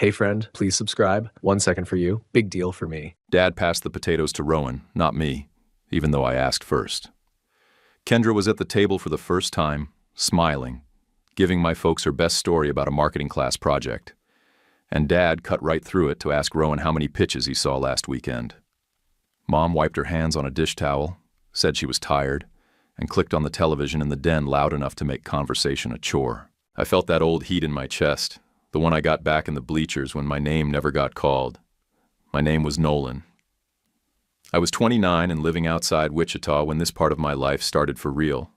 Hey friend, please subscribe. 1 second for you. Big deal for me. Dad passed the potatoes to Rowan, not me, even though I asked first. Kendra was at the table for the first time, smiling, giving my folks her best story about a marketing class project. And Dad cut right through it to ask Rowan how many pitches he saw last weekend. Mom wiped her hands on a dish towel, said she was tired, and clicked on the television in the den loud enough to make conversation a chore. I felt that old heat in my chest, the one I got back in the bleachers when my name never got called. My name was Nolan. I was 29 and living outside Wichita when this part of my life started for real.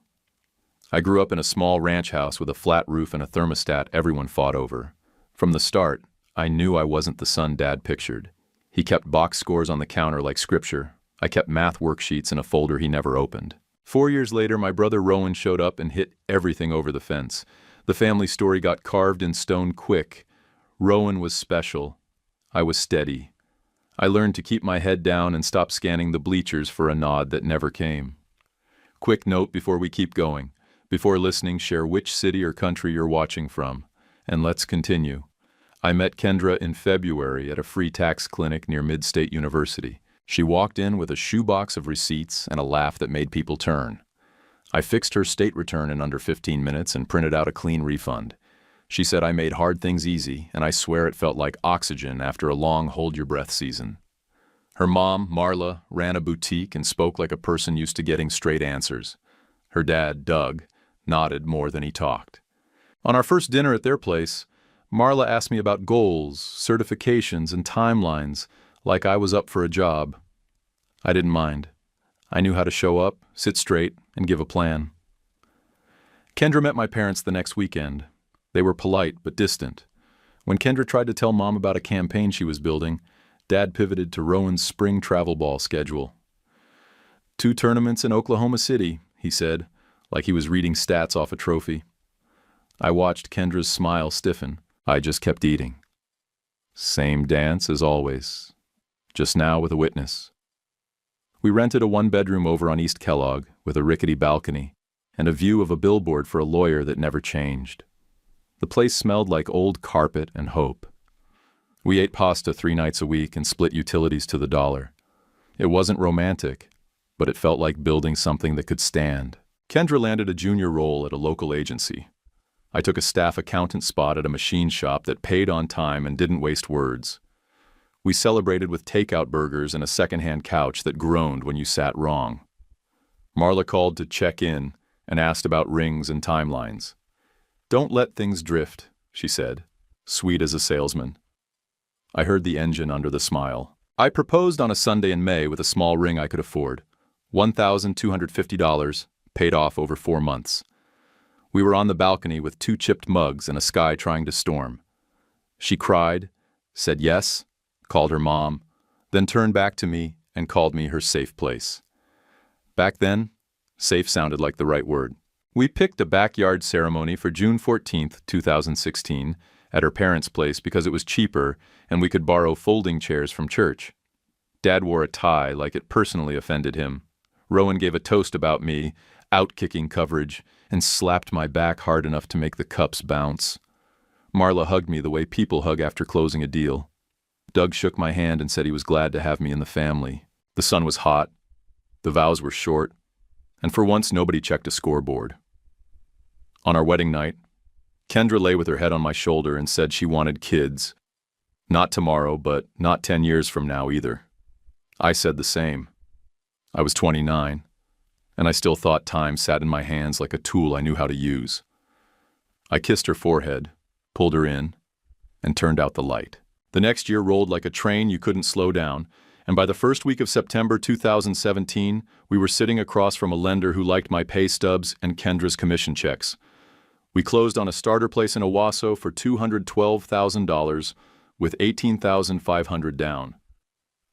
I grew up in a small ranch house with a flat roof and a thermostat everyone fought over. From the start, I knew I wasn't the son Dad pictured. He kept box scores on the counter like scripture. I kept math worksheets in a folder he never opened. 4 years later, my brother Rowan showed up and hit everything over the fence. The family story got carved in stone quick. Rowan was special. I was steady. I learned to keep my head down and stop scanning the bleachers for a nod that never came. Quick note before we keep going. Before listening, share which city or country you're watching from. And let's continue. I met Kendra in February at a free tax clinic near Mid-State University. She walked in with a shoebox of receipts and a laugh that made people turn. I fixed her state return in under 15 minutes and printed out a clean refund. She said I made hard things easy, and I swear it felt like oxygen after a long hold-your-breath season. Her mom, Marla, ran a boutique and spoke like a person used to getting straight answers. Her dad, Doug, nodded more than he talked. On our first dinner at their place, Marla asked me about goals, certifications, and timelines, like I was up for a job. I didn't mind. I knew how to show up, sit straight, and give a plan. Kendra met my parents the next weekend. They were polite but distant. When Kendra tried to tell Mom about a campaign she was building, Dad pivoted to Rowan's spring travel ball schedule. 2 tournaments in Oklahoma City, he said, like he was reading stats off a trophy. I watched Kendra's smile stiffen. I just kept eating. Same dance as always, just now with a witness. We rented a 1-bedroom over on East Kellogg with a rickety balcony and a view of a billboard for a lawyer that never changed. The place smelled like old carpet and hope. We ate pasta 3 nights a week and split utilities to the dollar. It wasn't romantic, but it felt like building something that could stand. Kendra landed a junior role at a local agency. I took a staff accountant spot at a machine shop that paid on time and didn't waste words. We celebrated with takeout burgers and a secondhand couch that groaned when you sat wrong. Marla called to check in and asked about rings and timelines. "Don't let things drift," she said, sweet as a salesman. I heard the engine under the smile. I proposed on a Sunday in May with a small ring I could afford. $1,250, paid off over 4 months. We were on the balcony with 2 chipped mugs and a sky trying to storm. She cried, said yes, called her mom, then turned back to me and called me her safe place. Back then, safe sounded like the right word. We picked a backyard ceremony for June 14th, 2016, at her parents' place because it was cheaper and we could borrow folding chairs from church. Dad wore a tie like it personally offended him. Rowan gave a toast about me, out-kicking coverage, and slapped my back hard enough to make the cups bounce. Marla hugged me the way people hug after closing a deal. Doug shook my hand and said he was glad to have me in the family. The sun was hot, the vows were short, and for once nobody checked a scoreboard. On our wedding night, Kendra lay with her head on my shoulder and said she wanted kids. Not tomorrow, but not 10 years from now either. I said the same. I was 29. And I still thought time sat in my hands like a tool I knew how to use. I kissed her forehead, pulled her in, and turned out the light. The next year rolled like a train you couldn't slow down, and by the first week of September 2017, we were sitting across from a lender who liked my pay stubs and Kendra's commission checks. We closed on a starter place in Owasso for $212,000 with $18,500 down.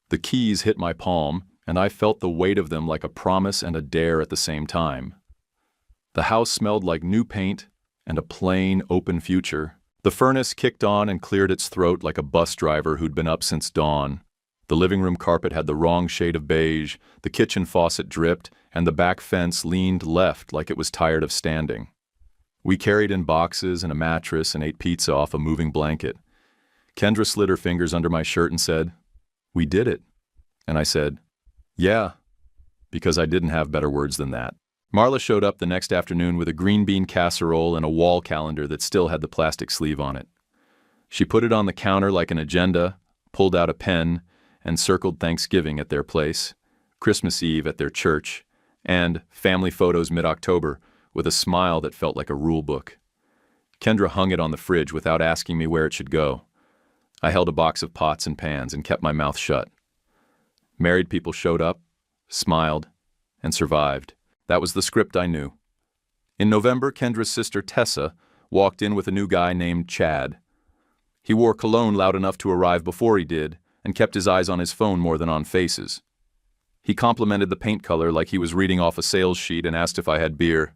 The keys hit my palm, and I felt the weight of them like a promise and a dare at the same time. The house smelled like new paint and a plain, open future. The furnace kicked on and cleared its throat like a bus driver who'd been up since dawn. The living room carpet had the wrong shade of beige, the kitchen faucet dripped, and the back fence leaned left like it was tired of standing. We carried in boxes and a mattress and ate pizza off a moving blanket. Kendra slid her fingers under my shirt and said, "We did it." And I said, "Yeah," because I didn't have better words than that. Marla showed up the next afternoon with a green bean casserole and a wall calendar that still had the plastic sleeve on it. She put it on the counter like an agenda, pulled out a pen, and circled Thanksgiving at their place, Christmas Eve at their church, and family photos mid-October with a smile that felt like a rule book. Kendra hung it on the fridge without asking me where it should go. I held a box of pots and pans and kept my mouth shut. Married people showed up, smiled, and survived. That was the script I knew. In November, Kendra's sister Tessa walked in with a new guy named Chad. He wore cologne loud enough to arrive before he did, and kept his eyes on his phone more than on faces. He complimented the paint color like he was reading off a sales sheet and asked if I had beer.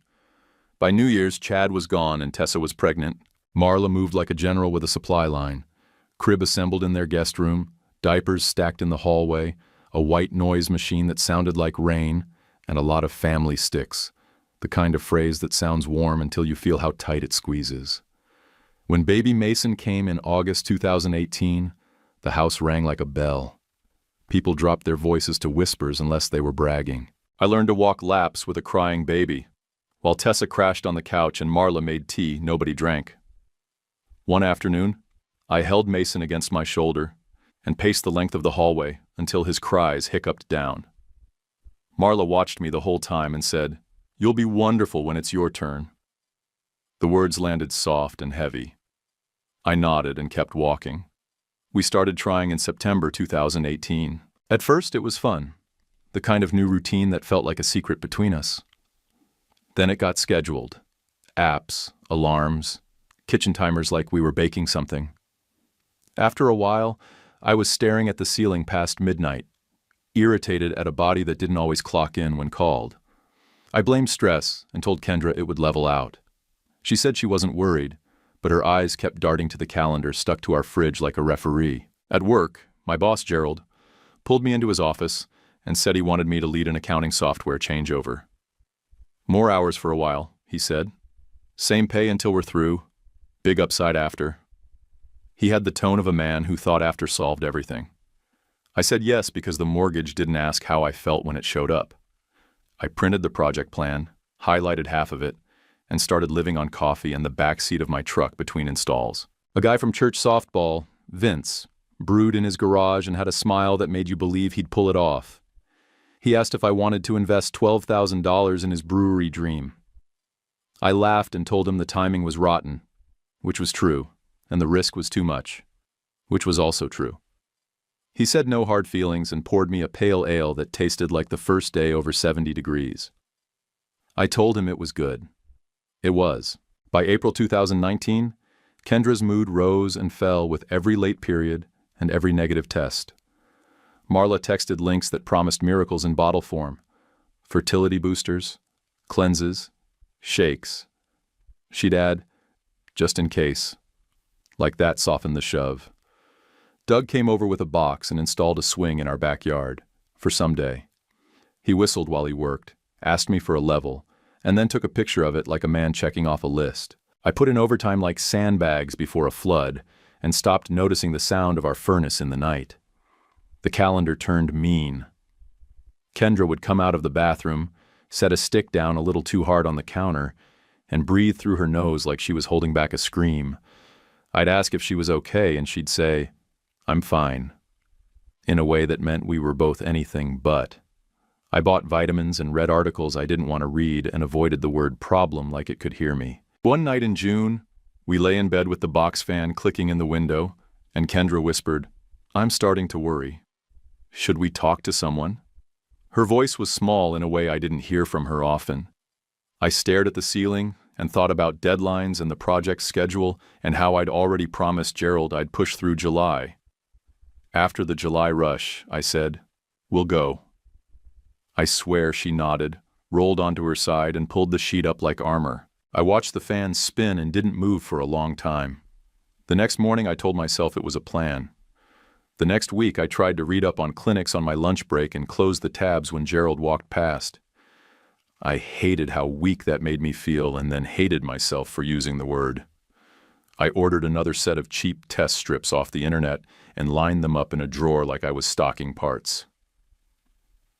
By New Year's, Chad was gone and Tessa was pregnant. Marla moved like a general with a supply line. Crib assembled in their guest room, diapers stacked in the hallway, a white noise machine that sounded like rain, and a lot of family sticks, the kind of phrase that sounds warm until you feel how tight it squeezes. When baby Mason came in August 2018, the house rang like a bell. People dropped their voices to whispers unless they were bragging. I learned to walk laps with a crying baby. While Tessa crashed on the couch and Marla made tea, nobody drank. One afternoon, I held Mason against my shoulder and paced the length of the hallway until his cries hiccuped down. Marla watched me the whole time and said, "You'll be wonderful when it's your turn." The words landed soft and heavy. I nodded and kept walking. We started trying in September 2018. At first, it was fun, the kind of new routine that felt like a secret between us. Then it got scheduled. Apps, alarms, kitchen timers like we were baking something. After a while, I was staring at the ceiling past midnight, irritated at a body that didn't always clock in when called. I blamed stress and told Kendra it would level out. She said she wasn't worried, but her eyes kept darting to the calendar stuck to our fridge like a referee. At work, my boss, Gerald, pulled me into his office and said he wanted me to lead an accounting software changeover. "More hours for a while," he said. "Same pay until we're through. Big upside after." He had the tone of a man who thought after solved everything. I said yes because the mortgage didn't ask how I felt when it showed up. I printed the project plan, highlighted half of it, and started living on coffee in the back seat of my truck between installs. A guy from church softball, Vince, brewed in his garage and had a smile that made you believe he'd pull it off. He asked if I wanted to invest $12,000 in his brewery dream. I laughed and told him the timing was rotten, which was true, and the risk was too much, which was also true. He said no hard feelings and poured me a pale ale that tasted like the first day over 70 degrees. I told him it was good. It was. By April 2019, Kendra's mood rose and fell with every late period and every negative test. Marla texted links that promised miracles in bottle form: fertility boosters, cleanses, shakes. She'd add, "just in case." Like that softened the shove. Doug came over with a box and installed a swing in our backyard, for some day. He whistled while he worked, asked me for a level, and then took a picture of it like a man checking off a list. I put in overtime like sandbags before a flood, and stopped noticing the sound of our furnace in the night. The calendar turned mean. Kendra would come out of the bathroom, set a stick down a little too hard on the counter, and breathe through her nose like she was holding back a scream. I'd ask if she was okay, and she'd say, "I'm fine," in a way that meant we were both anything but. I bought vitamins and read articles I didn't want to read and avoided the word problem like it could hear me. One night in June, we lay in bed with the box fan clicking in the window, and Kendra whispered, "I'm starting to worry. Should we talk to someone?" Her voice was small in a way I didn't hear from her often. I stared at the ceiling and thought about deadlines and the project schedule and how I'd already promised Gerald I'd push through July. After the July rush, I said, "We'll go." I swear she nodded, rolled onto her side, and pulled the sheet up like armor. I watched the fan spin and didn't move for a long time. The next morning I told myself it was a plan. The next week I tried to read up on clinics on my lunch break and closed the tabs when Gerald walked past. I hated how weak that made me feel and then hated myself for using the word. I ordered another set of cheap test strips off the internet and lined them up in a drawer like I was stocking parts.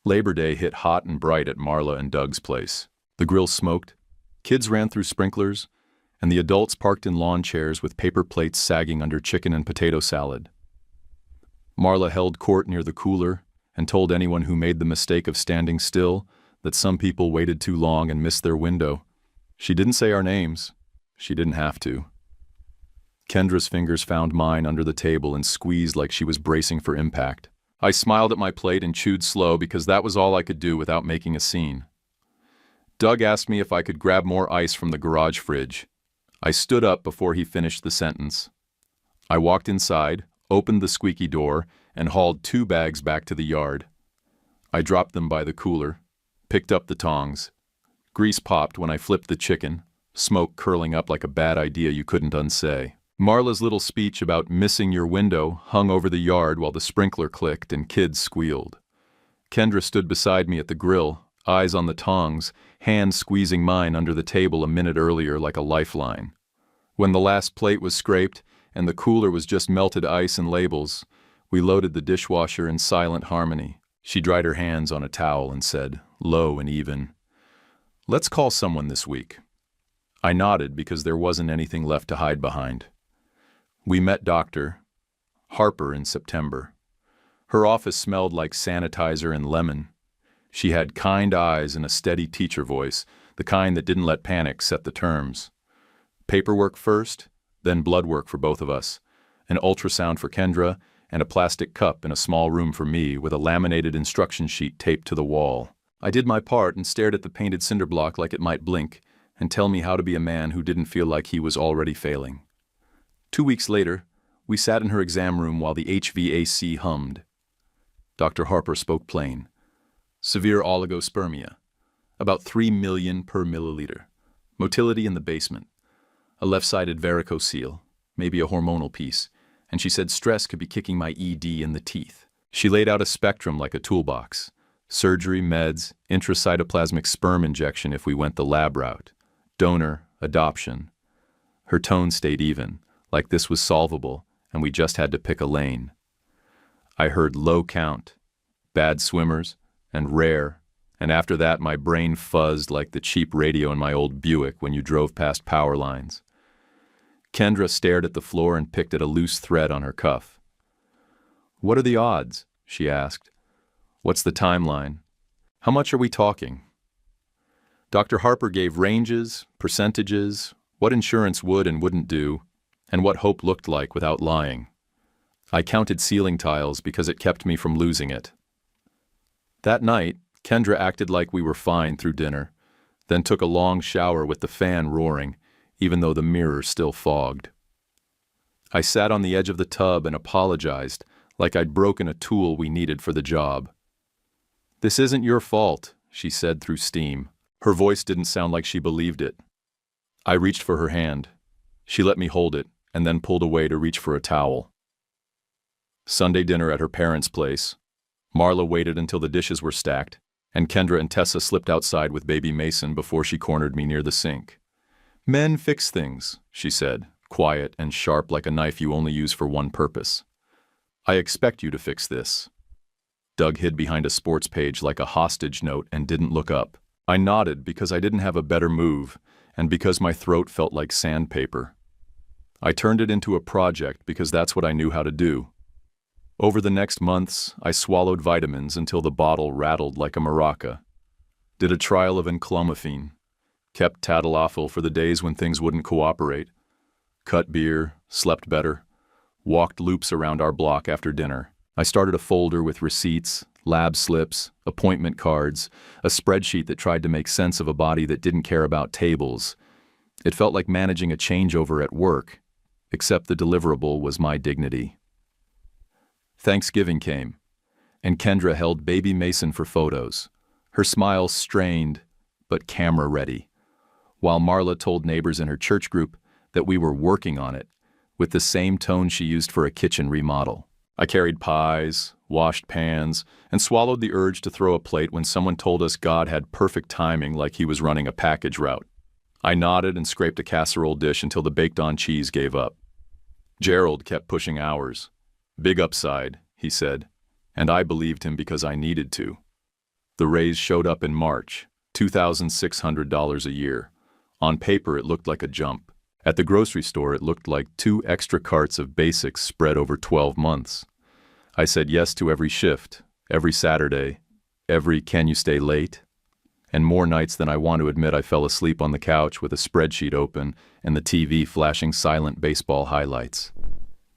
Labor Day hit hot and bright at Marla and Doug's place. The grill smoked, kids ran through sprinklers, and the adults parked in lawn chairs with paper plates sagging under chicken and potato salad. Marla held court near the cooler and told anyone who made the mistake of standing still that some people waited too long and missed their window. She didn't say our names. She didn't have to. Kendra's fingers found mine under the table and squeezed like she was bracing for impact. I smiled at my plate and chewed slow because that was all I could do without making a scene. Doug asked me if I could grab more ice from the garage fridge. I stood up before he finished the sentence. I walked inside, opened the squeaky door, and hauled 2 bags back to the yard. I dropped them by the cooler, picked up the tongs. Grease popped when I flipped the chicken, smoke curling up like a bad idea you couldn't unsay. Marla's little speech about missing your window hung over the yard while the sprinkler clicked and kids squealed. Kendra stood beside me at the grill, eyes on the tongs, hand squeezing mine under the table a minute earlier like a lifeline. When the last plate was scraped and the cooler was just melted ice and labels, we loaded the dishwasher in silent harmony. She dried her hands on a towel and said, low and even, "Let's call someone this week." I nodded because there wasn't anything left to hide behind. We met Dr. Harper in September. Her office smelled like sanitizer and lemon. She had kind eyes and a steady teacher voice, the kind that didn't let panic set the terms. Paperwork first, then blood work for both of us, an ultrasound for Kendra, and a plastic cup in a small room for me with a laminated instruction sheet taped to the wall. I did my part and stared at the painted cinder block like it might blink and tell me how to be a man who didn't feel like he was already failing. 2 weeks later, we sat in her exam room while the HVAC hummed. Dr. Harper spoke plain. Severe oligospermia, about 3 million per milliliter. Motility in the basement. A left-sided varicocele, maybe a hormonal piece, and she said stress could be kicking my ED in the teeth. She laid out a spectrum like a toolbox. Surgery, meds, intracytoplasmic sperm injection if we went the lab route. Donor, adoption. Her tone stayed even, like this was solvable, and we just had to pick a lane. I heard low count, bad swimmers, and rare, and after that my brain fuzzed like the cheap radio in my old Buick when you drove past power lines. Kendra stared at the floor and picked at a loose thread on her cuff. "What are the odds?" she asked. "What's the timeline? How much are we talking?" Dr. Harper gave ranges, percentages, what insurance would and wouldn't do, and what hope looked like without lying. I counted ceiling tiles because it kept me from losing it. That night, Kendra acted like we were fine through dinner, then took a long shower with the fan roaring, even though the mirror still fogged. I sat on the edge of the tub and apologized, like I'd broken a tool we needed for the job. "This isn't your fault," she said through steam. Her voice didn't sound like she believed it. I reached for her hand. She let me hold it, and then pulled away to reach for a towel. Sunday dinner at her parents' place. Marla waited until the dishes were stacked, and Kendra and Tessa slipped outside with baby Mason before she cornered me near the sink. "Men fix things," she said, quiet and sharp like a knife you only use for one purpose. "I expect you to fix this." Doug hid behind a sports page like a hostage note and didn't look up. I nodded because I didn't have a better move, and because my throat felt like sandpaper. I turned it into a project because that's what I knew how to do. Over the next months, I swallowed vitamins until the bottle rattled like a maraca. Did a trial of enclomiphene. Kept tadalafil for the days when things wouldn't cooperate. Cut beer, slept better. Walked loops around our block after dinner. I started a folder with receipts, lab slips, appointment cards, a spreadsheet that tried to make sense of a body that didn't care about tables. It felt like managing a changeover at work, except the deliverable was my dignity. Thanksgiving came, and Kendra held baby Mason for photos, her smile strained but camera-ready, while Marla told neighbors in her church group that we were working on it, with the same tone she used for a kitchen remodel. I carried pies, washed pans, and swallowed the urge to throw a plate when someone told us God had perfect timing like he was running a package route. I nodded and scraped a casserole dish until the baked-on cheese gave up. Gerald kept pushing hours. Big upside, he said, and I believed him because I needed to. The raise showed up in March, $2,600 a year. On paper, it looked like a jump. At the grocery store, it looked like 2 extra carts of basics spread over 12 months. I said yes to every shift, every Saturday, every "can you stay late?" And more nights than I want to admit, I fell asleep on the couch with a spreadsheet open and the TV flashing silent baseball highlights.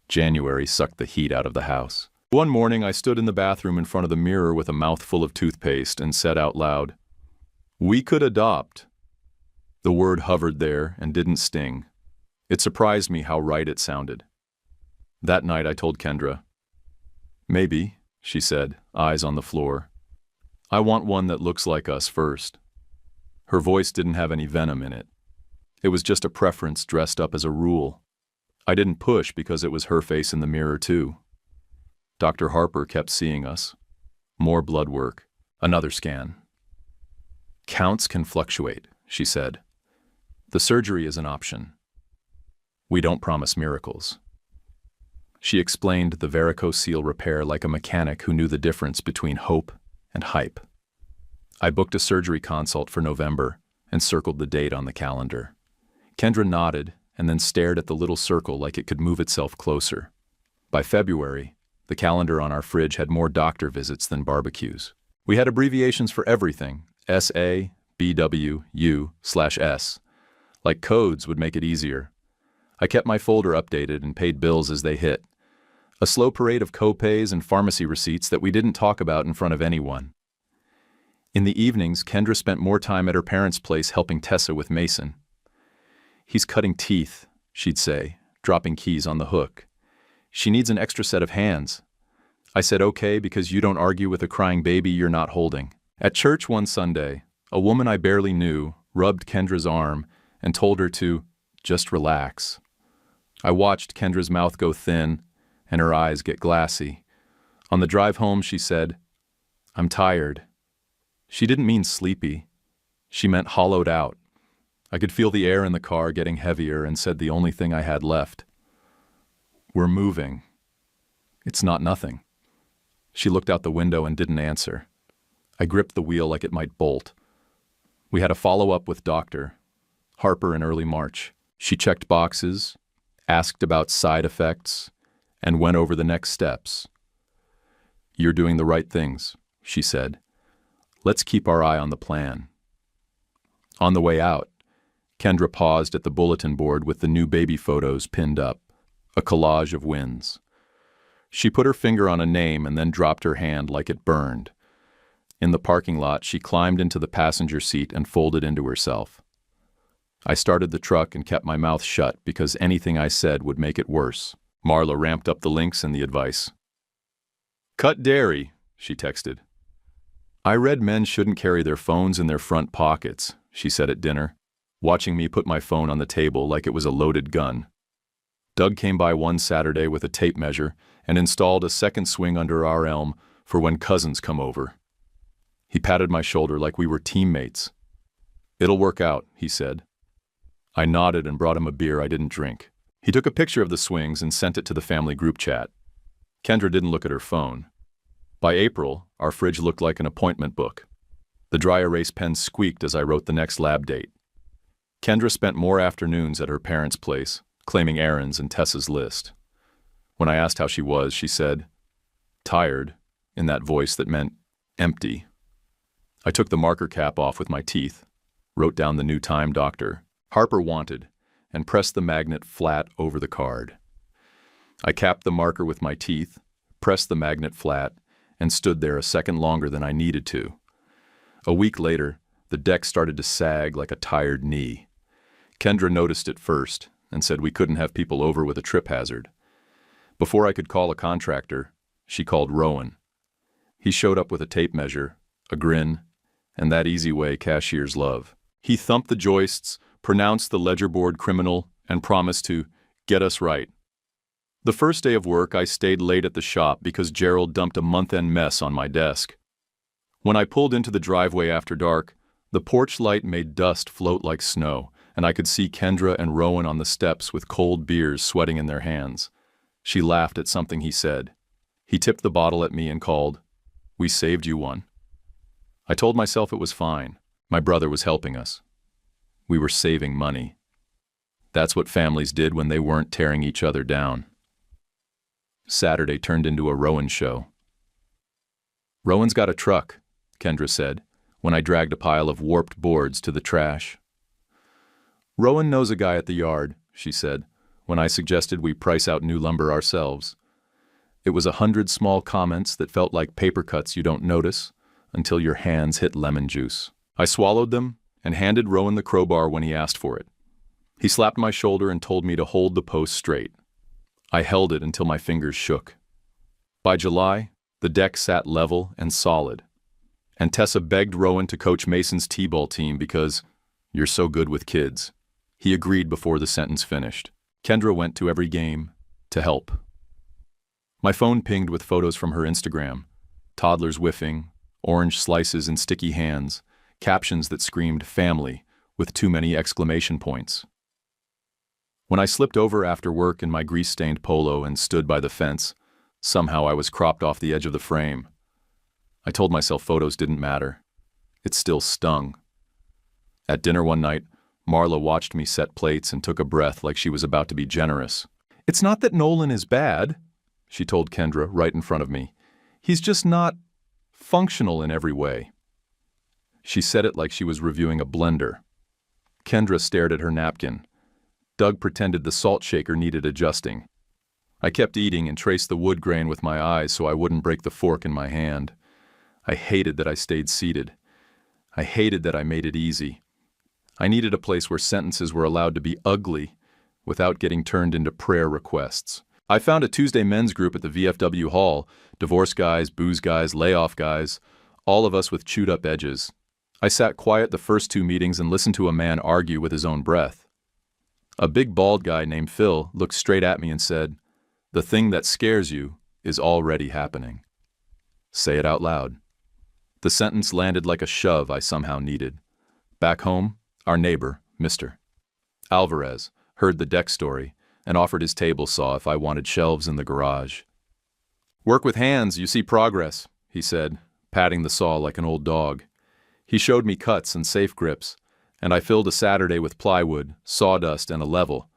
January sucked the heat out of the house. One morning, I stood in the bathroom in front of the mirror with a mouthful of toothpaste and said out loud, "We could adopt." The word hovered there and didn't sting. It surprised me how right it sounded. That night, I told Kendra. "Maybe," she said, eyes on the floor. "I want one that looks like us first." Her voice didn't have any venom in it. It was just a preference dressed up as a rule. I didn't push because it was her face in the mirror too. Dr. Harper kept seeing us. More blood work. Another scan. "Counts can fluctuate," she said. "The surgery is an option. We don't promise miracles." She explained the varicocele repair like a mechanic who knew the difference between hope and hype. I booked a surgery consult for November and circled the date on the calendar. Kendra nodded and then stared at the little circle like it could move itself closer. By February, the calendar on our fridge had more doctor visits than barbecues. We had abbreviations for everything, SA, BW, U/S. Like codes would make it easier. I kept my folder updated and paid bills as they hit. A slow parade of co-pays and pharmacy receipts that we didn't talk about in front of anyone. In the evenings, Kendra spent more time at her parents' place helping Tessa with Mason. "He's cutting teeth," she'd say, dropping keys on the hook. "She needs an extra set of hands." I said okay because you don't argue with a crying baby you're not holding. At church one Sunday, a woman I barely knew rubbed Kendra's arm and told her to just relax. I watched Kendra's mouth go thin and her eyes get glassy. On the drive home, she said, "I'm tired." She didn't mean sleepy. She meant hollowed out. I could feel the air in the car getting heavier and said the only thing I had left. "We're moving." "It's not nothing." She looked out the window and didn't answer. I gripped the wheel like it might bolt. We had a follow-up with Dr. Harper in early March. She checked boxes, asked about side effects, and went over the next steps. "You're doing the right things," she said. "Let's keep our eye on the plan." On the way out, Kendra paused at the bulletin board with the new baby photos pinned up, a collage of wins. She put her finger on a name and then dropped her hand like it burned. In the parking lot, she climbed into the passenger seat and folded into herself. I started the truck and kept my mouth shut because anything I said would make it worse. Marla ramped up the links and the advice. "Cut dairy," she texted. "I read men shouldn't carry their phones in their front pockets," she said at dinner, watching me put my phone on the table like it was a loaded gun. Doug came by one Saturday with a tape measure and installed a second swing under our elm for when cousins come over. He patted my shoulder like we were teammates. "It'll work out," he said. I nodded and brought him a beer I didn't drink. He took a picture of the swings and sent it to the family group chat. Kendra didn't look at her phone. By April, our fridge looked like an appointment book. The dry erase pen squeaked as I wrote the next lab date. Kendra spent more afternoons at her parents' place, claiming errands and Tessa's list. When I asked how she was, she said, "Tired," in that voice that meant empty. I took the marker cap off with my teeth, wrote down the new time Dr. Harper wanted, and pressed the magnet flat over the card. I capped the marker with my teeth, pressed the magnet flat, and stood there a second longer than I needed to. A week later, the deck started to sag like a tired knee. Kendra noticed it first and said we couldn't have people over with a trip hazard. Before I could call a contractor, she called Rowan. He showed up with a tape measure, a grin, and that easy way cashiers love. He thumped the joists, pronounced the ledger board criminal, and promised to get us right. The first day of work, I stayed late at the shop because Gerald dumped a month-end mess on my desk. When I pulled into the driveway after dark, the porch light made dust float like snow, and I could see Kendra and Rowan on the steps with cold beers sweating in their hands. She laughed at something he said. He tipped the bottle at me and called, "We saved you one." I told myself it was fine. My brother was helping us. We were saving money. That's what families did when they weren't tearing each other down. Saturday turned into a Rowan show. "Rowan's got a truck," Kendra said, when I dragged a pile of warped boards to the trash. "Rowan knows a guy at the yard," she said, when I suggested we price out new lumber ourselves. It was 100 small comments that felt like paper cuts you don't notice until your hands hit lemon juice. I swallowed them and handed Rowan the crowbar when he asked for it. He slapped my shoulder and told me to hold the post straight. I held it until my fingers shook. By July, the deck sat level and solid, and Tessa begged Rowan to coach Mason's t-ball team because "you're so good with kids." He agreed before the sentence finished. Kendra went to every game to help. My phone pinged with photos from her Instagram, toddlers whiffing, orange slices in sticky hands, captions that screamed "family" with too many exclamation points. When I slipped over after work in my grease-stained polo and stood by the fence, somehow I was cropped off the edge of the frame. I told myself photos didn't matter. It still stung. At dinner one night, Marla watched me set plates and took a breath like she was about to be generous. "It's not that Nolan is bad," she told Kendra right in front of me. "He's just not functional in every way." She said it like she was reviewing a blender. Kendra stared at her napkin. Doug pretended the salt shaker needed adjusting. I kept eating and traced the wood grain with my eyes so I wouldn't break the fork in my hand. I hated that I stayed seated. I hated that I made it easy. I needed a place where sentences were allowed to be ugly without getting turned into prayer requests. I found a Tuesday men's group at the VFW hall, divorce guys, booze guys, layoff guys, all of us with chewed up edges. I sat quiet the first 2 meetings and listened to a man argue with his own breath. A big bald guy named Phil looked straight at me and said, "The thing that scares you is already happening." Say it out loud. The sentence landed like a shove I somehow needed. Back home, our neighbor, Mr. Alvarez, heard the deck story and offered his table saw if I wanted shelves in the garage. "Work with hands, you see progress," he said, patting the saw like an old dog. He showed me cuts and safe grips, and I filled a Saturday with plywood, sawdust, and a level.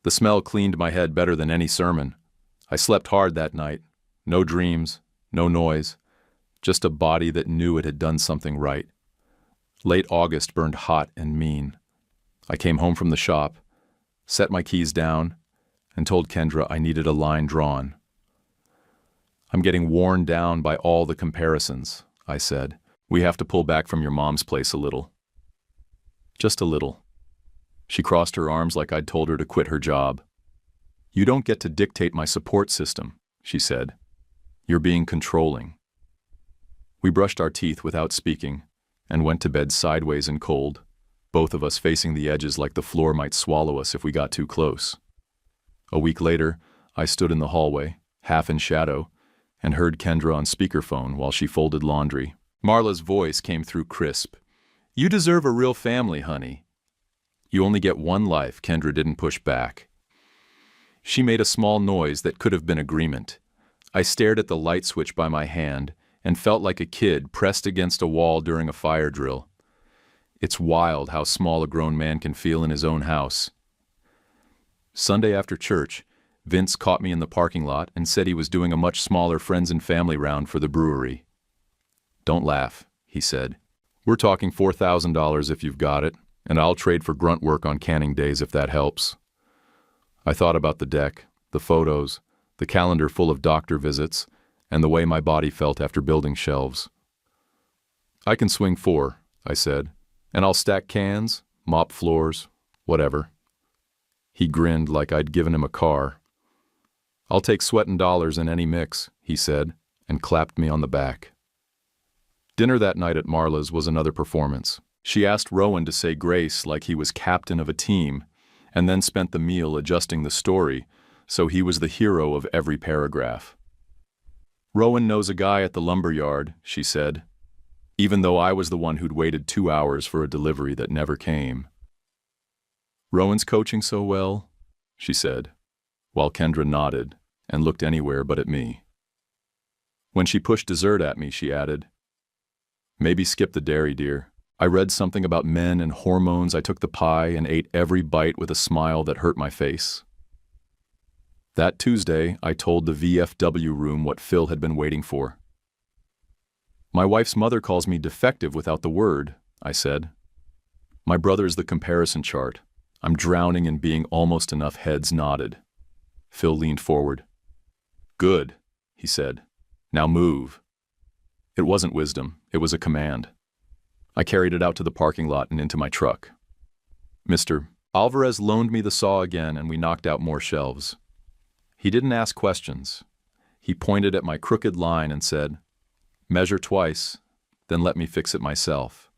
The smell cleaned my head better than any sermon. I slept hard that night. No dreams, no noise, just a body that knew it had done something right. Late August burned hot and mean. I came home from the shop, set my keys down, and told Kendra I needed a line drawn. "I'm getting worn down by all the comparisons," I said. "We have to pull back from your mom's place a little." Just a little. She crossed her arms like I'd told her to quit her job. "You don't get to dictate my support system," she said. "You're being controlling." We brushed our teeth without speaking and went to bed sideways and cold, both of us facing the edges like the floor might swallow us if we got too close. A week later, I stood in the hallway, half in shadow, and heard Kendra on speakerphone while she folded laundry. Marla's voice came through crisp. "You deserve a real family, honey." "You only get one life," Kendra didn't push back. She made a small noise that could have been agreement. I stared at the light switch by my hand and felt like a kid pressed against a wall during a fire drill. It's wild how small a grown man can feel in his own house. Sunday after church, Vince caught me in the parking lot and said he was doing a much smaller friends and family round for the brewery. "Don't laugh," he said. "We're talking $4,000 if you've got it, and I'll trade for grunt work on canning days if that helps." I thought about the deck, the photos, the calendar full of doctor visits, and the way my body felt after building shelves. "I can swing 4, I said, "and I'll stack cans, mop floors, whatever." He grinned like I'd given him a car. "I'll take sweatin' dollars in any mix," he said, and clapped me on the back. Dinner that night at Marla's was another performance. She asked Rowan to say grace like he was captain of a team, and then spent the meal adjusting the story so he was the hero of every paragraph. "Rowan knows a guy at the lumber yard," she said, even though I was the one who'd waited 2 hours for a delivery that never came. "Rowan's coaching so well," she said, while Kendra nodded and looked anywhere but at me. When she pushed dessert at me, she added, "Maybe skip the dairy, dear." I read something about men and hormones. I took the pie and ate every bite with a smile that hurt my face. That Tuesday, I told the VFW room what Phil had been waiting for. "My wife's mother calls me defective without the word," I said. "My brother's the comparison chart. I'm drowning in being almost enough." Heads nodded. Phil leaned forward. "Good," he said. "Now move." It wasn't wisdom, it was a command. I carried it out to the parking lot and into my truck. Mr. Alvarez loaned me the saw again, and we knocked out more shelves. He didn't ask questions. He pointed at my crooked line and said, "Measure twice, then let me fix it myself."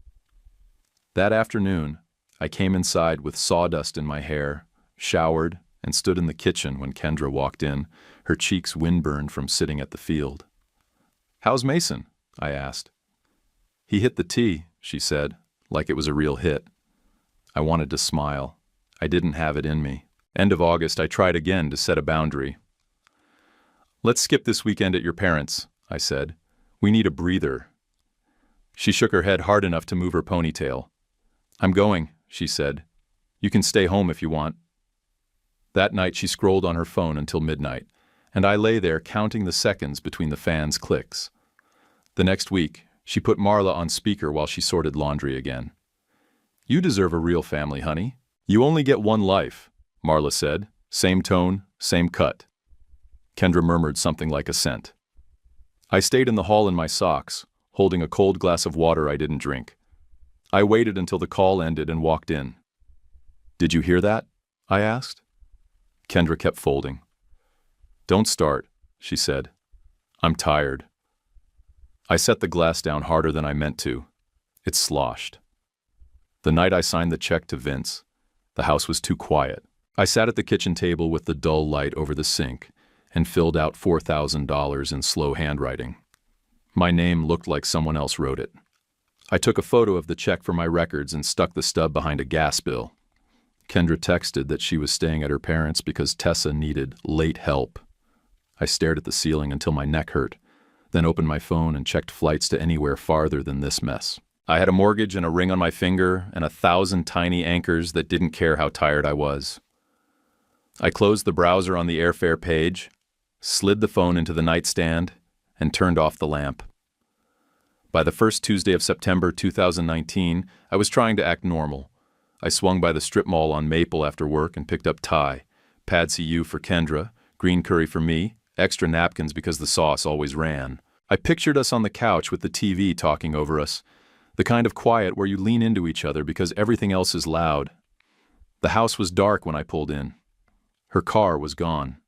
That afternoon, I came inside with sawdust in my hair, showered, and stood in the kitchen when Kendra walked in, her cheeks windburned from sitting at the field. "How's Mason?" I asked. "He hit the tee," she said, like it was a real hit. I wanted to smile. I didn't have it in me. End of August, I tried again to set a boundary. "Let's skip this weekend at your parents'," I said. "We need a breather." She shook her head hard enough to move her ponytail. "I'm going," she said. "You can stay home if you want." That night she scrolled on her phone until midnight, and I lay there counting the seconds between the fan's clicks. The next week, she put Marla on speaker while she sorted laundry again. "You deserve a real family, honey. You only get one life," Marla said. Same tone, same cut. Kendra murmured something like assent. I stayed in the hall in my socks, holding a cold glass of water I didn't drink. I waited until the call ended and walked in. "Did you hear that?" I asked. Kendra kept folding. "Don't start," she said. "I'm tired." I set the glass down harder than I meant to. It sloshed. The night I signed the check to Vince, the house was too quiet. I sat at the kitchen table with the dull light over the sink and filled out $4,000 in slow handwriting. My name looked like someone else wrote it. I took a photo of the check for my records and stuck the stub behind a gas bill. Kendra texted that she was staying at her parents' because Tessa needed late help. I stared at the ceiling until my neck hurt, then opened my phone and checked flights to anywhere farther than this mess. I had a mortgage and a ring on my finger and 1,000 tiny anchors that didn't care how tired I was. I closed the browser on the airfare page, slid the phone into the nightstand, and turned off the lamp. By the first Tuesday of September 2019, I was trying to act normal. I swung by the strip mall on Maple after work and picked up Thai, Pad See Ew for Kendra, green curry for me, extra napkins because the sauce always ran. I pictured us on the couch with the TV talking over us, the kind of quiet where you lean into each other because everything else is loud. The house was dark when I pulled in. Her car was gone.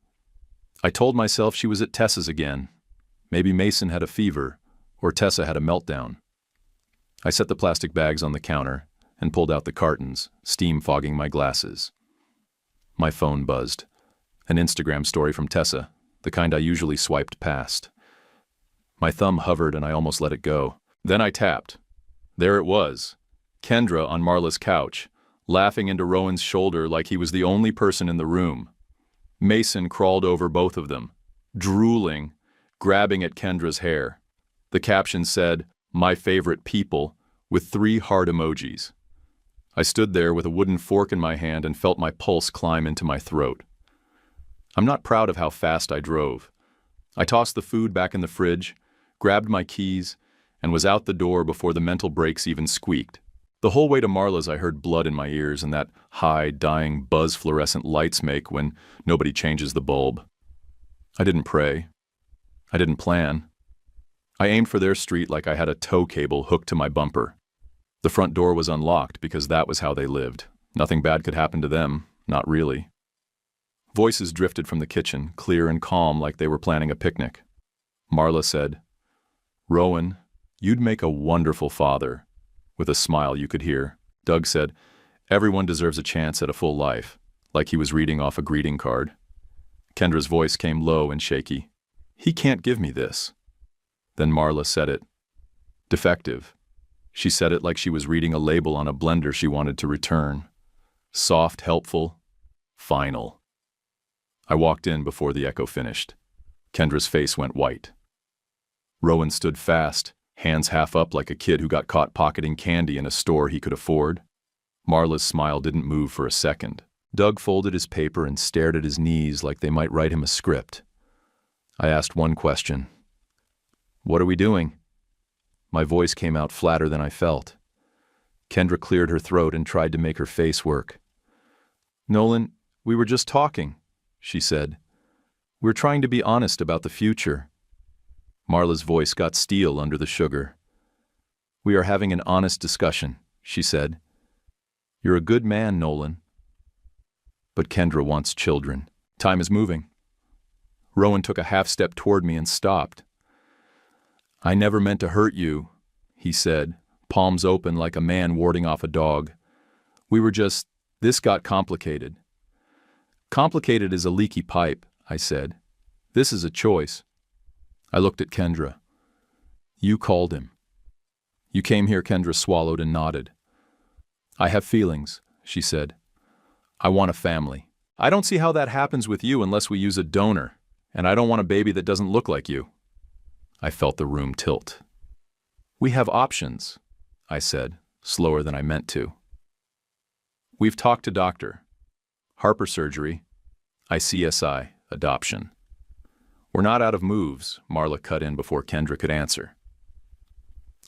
I told myself she was at Tessa's again. Maybe Mason had a fever, or Tessa had a meltdown. I set the plastic bags on the counter and pulled out the cartons, steam fogging my glasses. My phone buzzed. An Instagram story from Tessa, the kind I usually swiped past. My thumb hovered and I almost let it go. Then I tapped. There it was, Kendra on Marla's couch, laughing into Rowan's shoulder like he was the only person in the room. Mason crawled over both of them, drooling, grabbing at Kendra's hair. The caption said, "My favorite people," with 3 heart emojis. I stood there with a wooden fork in my hand and felt my pulse climb into my throat. I'm not proud of how fast I drove. I tossed the food back in the fridge, grabbed my keys, and was out the door before the mental brakes even squeaked. The whole way to Marla's I heard blood in my ears and that high, dying buzz fluorescent lights make when nobody changes the bulb. I didn't pray. I didn't plan. I aimed for their street like I had a tow cable hooked to my bumper. The front door was unlocked because that was how they lived. Nothing bad could happen to them, not really. Voices drifted from the kitchen, clear and calm like they were planning a picnic. Marla said, "Rowan, you'd make a wonderful father," with a smile you could hear. Doug said, "Everyone deserves a chance at a full life," like he was reading off a greeting card. Kendra's voice came low and shaky. "He can't give me this." Then Marla said it. "Defective." She said it like she was reading a label on a blender she wanted to return. Soft, helpful, final. I walked in before the echo finished. Kendra's face went white. Rowan stood fast, hands half up like a kid who got caught pocketing candy in a store he could afford. Marla's smile didn't move for a second. Doug folded his paper and stared at his knees like they might write him a script. I asked one question. "What are we doing?" My voice came out flatter than I felt. Kendra cleared her throat and tried to make her face work. "Nolan, we were just talking," she said. "We're trying to be honest about the future." Marla's voice got steel under the sugar. "We are having an honest discussion," she said. "You're a good man, Nolan. But Kendra wants children. Time is moving." Rowan took a half step toward me and stopped. "I never meant to hurt you," he said, palms open like a man warding off a dog. This got complicated." "Complicated as a leaky pipe," I said. "This is a choice." I looked at Kendra. "You called him." "You came here," Kendra swallowed and nodded. "I have feelings," she said. "I want a family. I don't see how that happens with you unless we use a donor, and I don't want a baby that doesn't look like you." I felt the room tilt. "We have options," I said, slower than I meant to. "We've talked to doctor. Harper surgery. ICSI, adoption." "We're not out of moves," Marla cut in before Kendra could answer.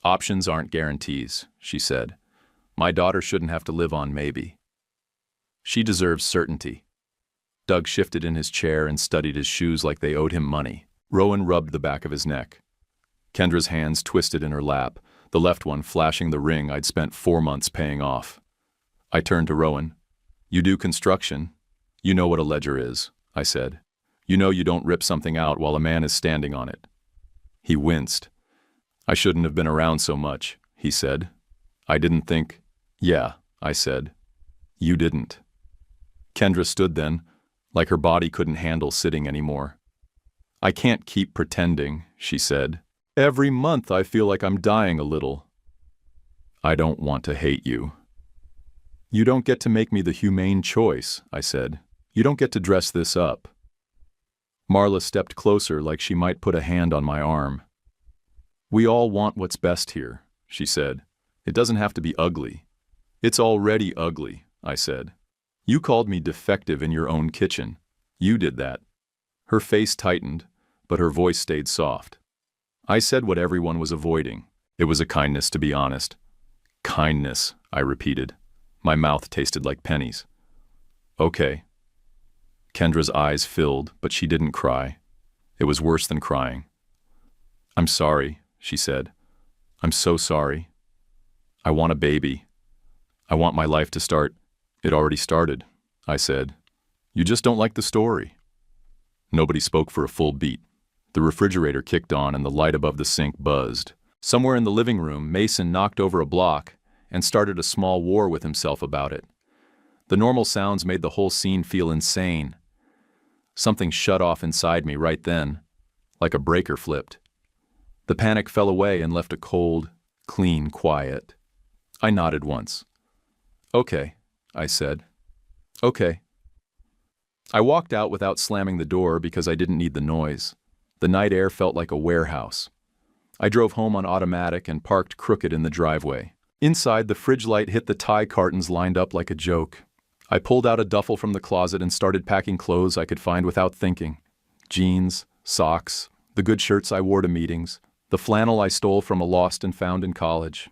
"Options aren't guarantees," she said. "My daughter shouldn't have to live on maybe. She deserves certainty." Doug shifted in his chair and studied his shoes like they owed him money. Rowan rubbed the back of his neck. Kendra's hands twisted in her lap, the left one flashing the ring I'd spent 4 months paying off. I turned to Rowan. "You do construction. You know what a ledger is," I said. "You know you don't rip something out while a man is standing on it." He winced. "I shouldn't have been around so much," he said. "I didn't think—" "Yeah," I said. "You didn't." Kendra stood then, like her body couldn't handle sitting anymore. "I can't keep pretending," she said. "Every month I feel like I'm dying a little." "I don't want to hate you." "You don't get to make me the humane choice," I said. "You don't get to dress this up." Marla stepped closer like she might put a hand on my arm. "We all want what's best here," she said. "It doesn't have to be ugly." "It's already ugly," I said. "You called me defective in your own kitchen. You did that." Her face tightened, but her voice stayed soft. I said what everyone was avoiding. It was a kindness, to be honest. "Kindness," I repeated. My mouth tasted like pennies. "Okay." Kendra's eyes filled, but she didn't cry. It was worse than crying. "I'm sorry," she said. "I'm so sorry. I want a baby. I want my life to start." "It already started," I said. "You just don't like the story." Nobody spoke for a full beat. The refrigerator kicked on and the light above the sink buzzed. Somewhere in the living room, Mason knocked over a block and started a small war with himself about it. The normal sounds made the whole scene feel insane. Something shut off inside me right then, like a breaker flipped. The panic fell away and left a cold, clean quiet. I nodded once. "Okay," I said. "Okay." I walked out without slamming the door because I didn't need the noise. The night air felt like a warehouse. I drove home on automatic and parked crooked in the driveway. Inside, the fridge light hit the tie cartons lined up like a joke. I pulled out a duffel from the closet and started packing clothes I could find without thinking. Jeans, socks, the good shirts I wore to meetings, the flannel I stole from a lost and found in college.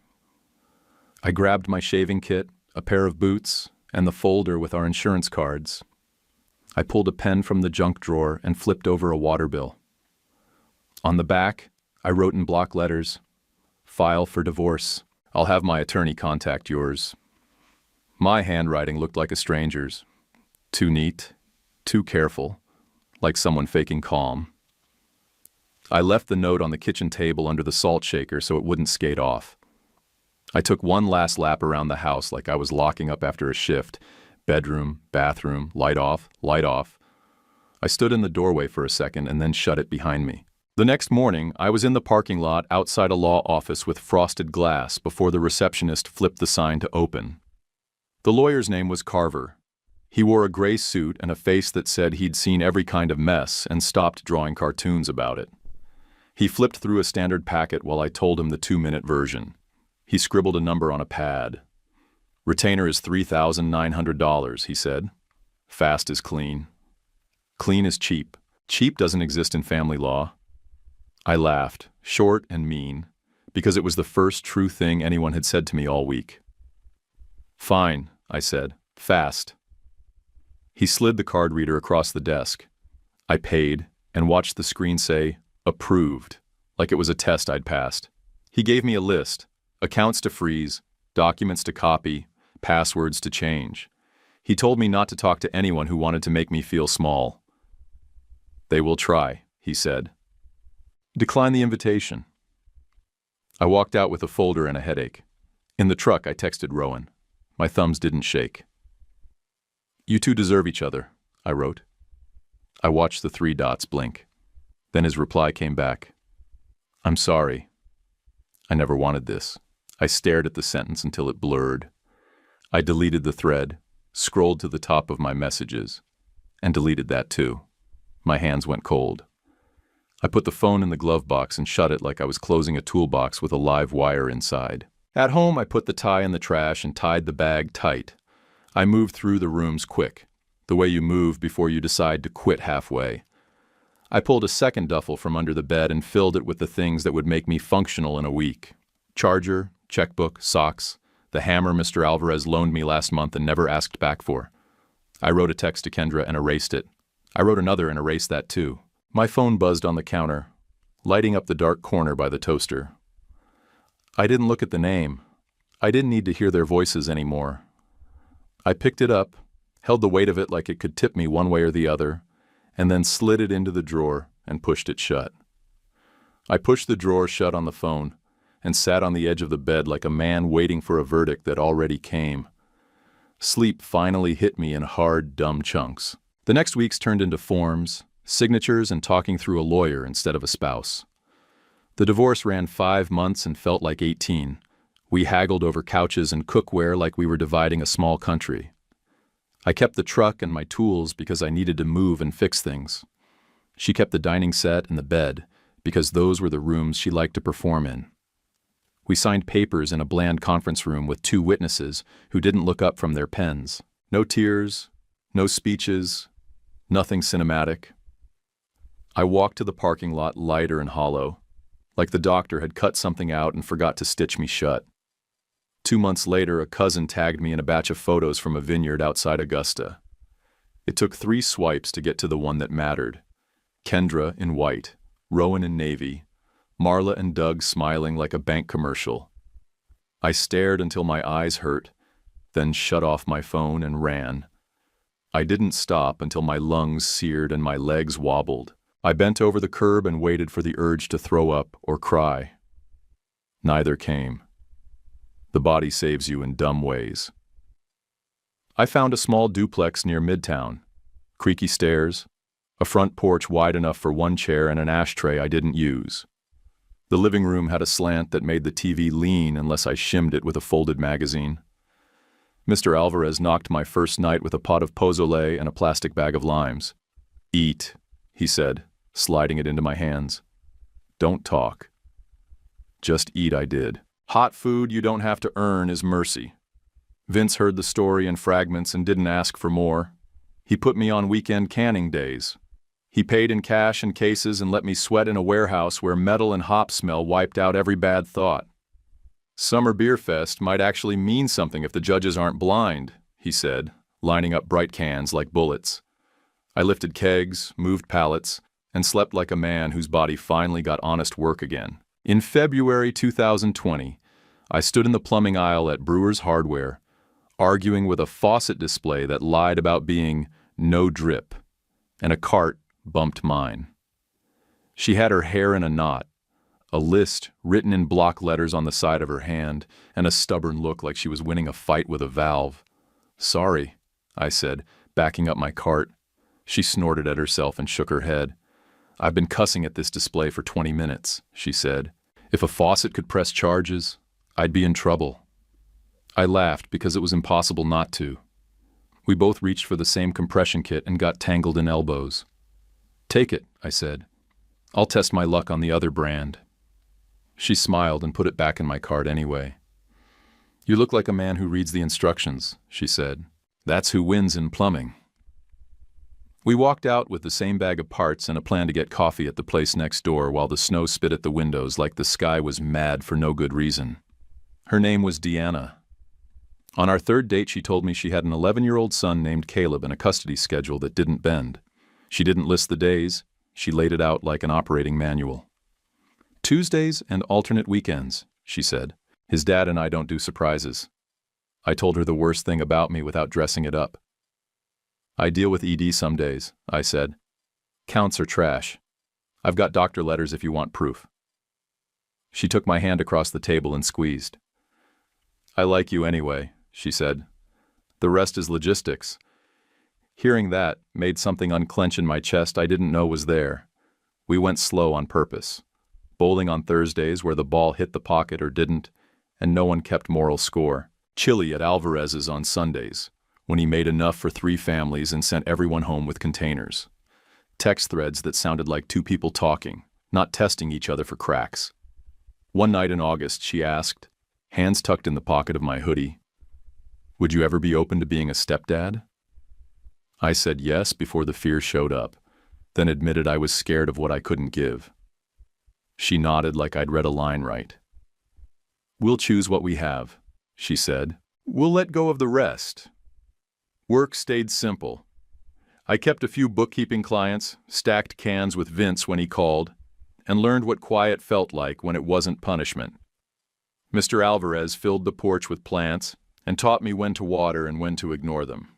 I grabbed my shaving kit, a pair of boots, and the folder with our insurance cards. I pulled a pen from the junk drawer and flipped over a water bill. On the back, I wrote in block letters, "File for divorce. I'll have my attorney contact yours." My handwriting looked like a stranger's. Too neat, too careful, like someone faking calm. I left the note on the kitchen table under the salt shaker so it wouldn't skate off. I took one last lap around the house like I was locking up after a shift. Bedroom, bathroom, light off, light off. I stood in the doorway for a second and then shut it behind me. The next morning, I was in the parking lot outside a law office with frosted glass before the receptionist flipped the sign to open. The lawyer's name was Carver. He wore a gray suit and a face that said he'd seen every kind of mess and stopped drawing cartoons about it. He flipped through a standard packet while I told him the 2-minute version. He scribbled a number on a pad. "Retainer is $3,900, he said. "Fast is clean. Clean is cheap. Cheap doesn't exist in family law." I laughed, short and mean, because it was the first true thing anyone had said to me all week. "Fine," I said. "Fast." He slid the card reader across the desk. I paid and watched the screen say, "Approved," like it was a test I'd passed. He gave me a list: accounts to freeze, documents to copy, passwords to change. He told me not to talk to anyone who wanted to make me feel small. "They will try," he said. "Decline the invitation." I walked out with a folder and a headache. In the truck, I texted Rowan. My thumbs didn't shake. "You two deserve each other," I wrote. I watched the 3 dots blink. Then his reply came back. "I'm sorry. I never wanted this." I stared at the sentence until it blurred. I deleted the thread, scrolled to the top of my messages, and deleted that too. My hands went cold. I put the phone in the glove box and shut it like I was closing a toolbox with a live wire inside. At home, I put the tie in the trash and tied the bag tight. I moved through the rooms quick, the way you move before you decide to quit halfway. I pulled a second duffel from under the bed and filled it with the things that would make me functional in a week. Charger, checkbook, socks, the hammer Mr. Alvarez loaned me last month and never asked back for. I wrote a text to Kendra and erased it. I wrote another and erased that too. My phone buzzed on the counter, lighting up the dark corner by the toaster. I didn't look at the name. I didn't need to hear their voices anymore. I picked it up, held the weight of it like it could tip me one way or the other, and then slid it into the drawer and pushed it shut. I pushed the drawer shut on the phone and sat on the edge of the bed like a man waiting for a verdict that already came. Sleep finally hit me in hard, dumb chunks. The next weeks turned into forms, signatures, and talking through a lawyer instead of a spouse. The divorce ran 5 months and felt like 18. We haggled over couches and cookware like we were dividing a small country. I kept the truck and my tools because I needed to move and fix things. She kept the dining set and the bed because those were the rooms she liked to perform in. We signed papers in a bland conference room with 2 witnesses who didn't look up from their pens. No tears, no speeches, nothing cinematic. I walked to the parking lot lighter and hollow, like the doctor had cut something out and forgot to stitch me shut. 2 months later, a cousin tagged me in a batch of photos from a vineyard outside Augusta. It took 3 swipes to get to the one that mattered. Kendra in white, Rowan in navy, Marla and Doug smiling like a bank commercial. I stared until my eyes hurt, then shut off my phone and ran. I didn't stop until my lungs seared and my legs wobbled. I bent over the curb and waited for the urge to throw up or cry. Neither came. The body saves you in dumb ways. I found a small duplex near Midtown. Creaky stairs, a front porch wide enough for 1 chair and an ashtray I didn't use. The living room had a slant that made the TV lean unless I shimmed it with a folded magazine. Mr. Alvarez knocked my first night with a pot of pozole and a plastic bag of limes. "Eat," he said, sliding it into my hands. "Don't talk." Just eat I did. Hot food you don't have to earn is mercy. Vince heard the story in fragments and didn't ask for more. He put me on weekend canning days. He paid in cash and cases and let me sweat in a warehouse where metal and hop smell wiped out every bad thought. "Summer Beer Fest might actually mean something if the judges aren't blind," he said, lining up bright cans like bullets. I lifted kegs, moved pallets, and slept like a man whose body finally got honest work again. In February 2020, I stood in the plumbing aisle at Brewer's Hardware, arguing with a faucet display that lied about being no drip, and a cart bumped mine. She had her hair in a knot, a list written in block letters on the side of her hand, and a stubborn look like she was winning a fight with a valve. "Sorry," I said, backing up my cart. She snorted at herself and shook her head. "I've been cussing at this display for 20 minutes, she said. "If a faucet could press charges, I'd be in trouble." I laughed because it was impossible not to. We both reached for the same compression kit and got tangled in elbows. "Take it," I said. "I'll test my luck on the other brand." She smiled and put it back in my cart anyway. "You look like a man who reads the instructions," she said. "That's who wins in plumbing." We walked out with the same bag of parts and a plan to get coffee at the place next door while the snow spit at the windows like the sky was mad for no good reason. Her name was Deanna. On our third date, she told me she had an 11-year-old son named Caleb and a custody schedule that didn't bend. She didn't list the days. She laid it out like an operating manual. "Tuesdays and alternate weekends," she said. "His dad and I don't do surprises." I told her the worst thing about me without dressing it up. "I deal with ED some days," I said. "Counts are trash. I've got doctor letters if you want proof." She took my hand across the table and squeezed. "I like you anyway," she said. "The rest is logistics." Hearing that made something unclench in my chest I didn't know was there. We went slow on purpose. Bowling on Thursdays where the ball hit the pocket or didn't, and no one kept moral score. Chili at Alvarez's on Sundays, when he made enough for 3 families and sent everyone home with containers. Text threads that sounded like 2 people talking, not testing each other for cracks. One night in August, she asked, hands tucked in the pocket of my hoodie, "Would you ever be open to being a stepdad?" I said yes before the fear showed up, then admitted I was scared of what I couldn't give. She nodded like I'd read a line right. "We'll choose what we have," she said. "We'll let go of the rest." Work stayed simple. I kept a few bookkeeping clients, stacked cans with Vince when he called, and learned what quiet felt like when it wasn't punishment. Mr. Alvarez filled the porch with plants and taught me when to water and when to ignore them.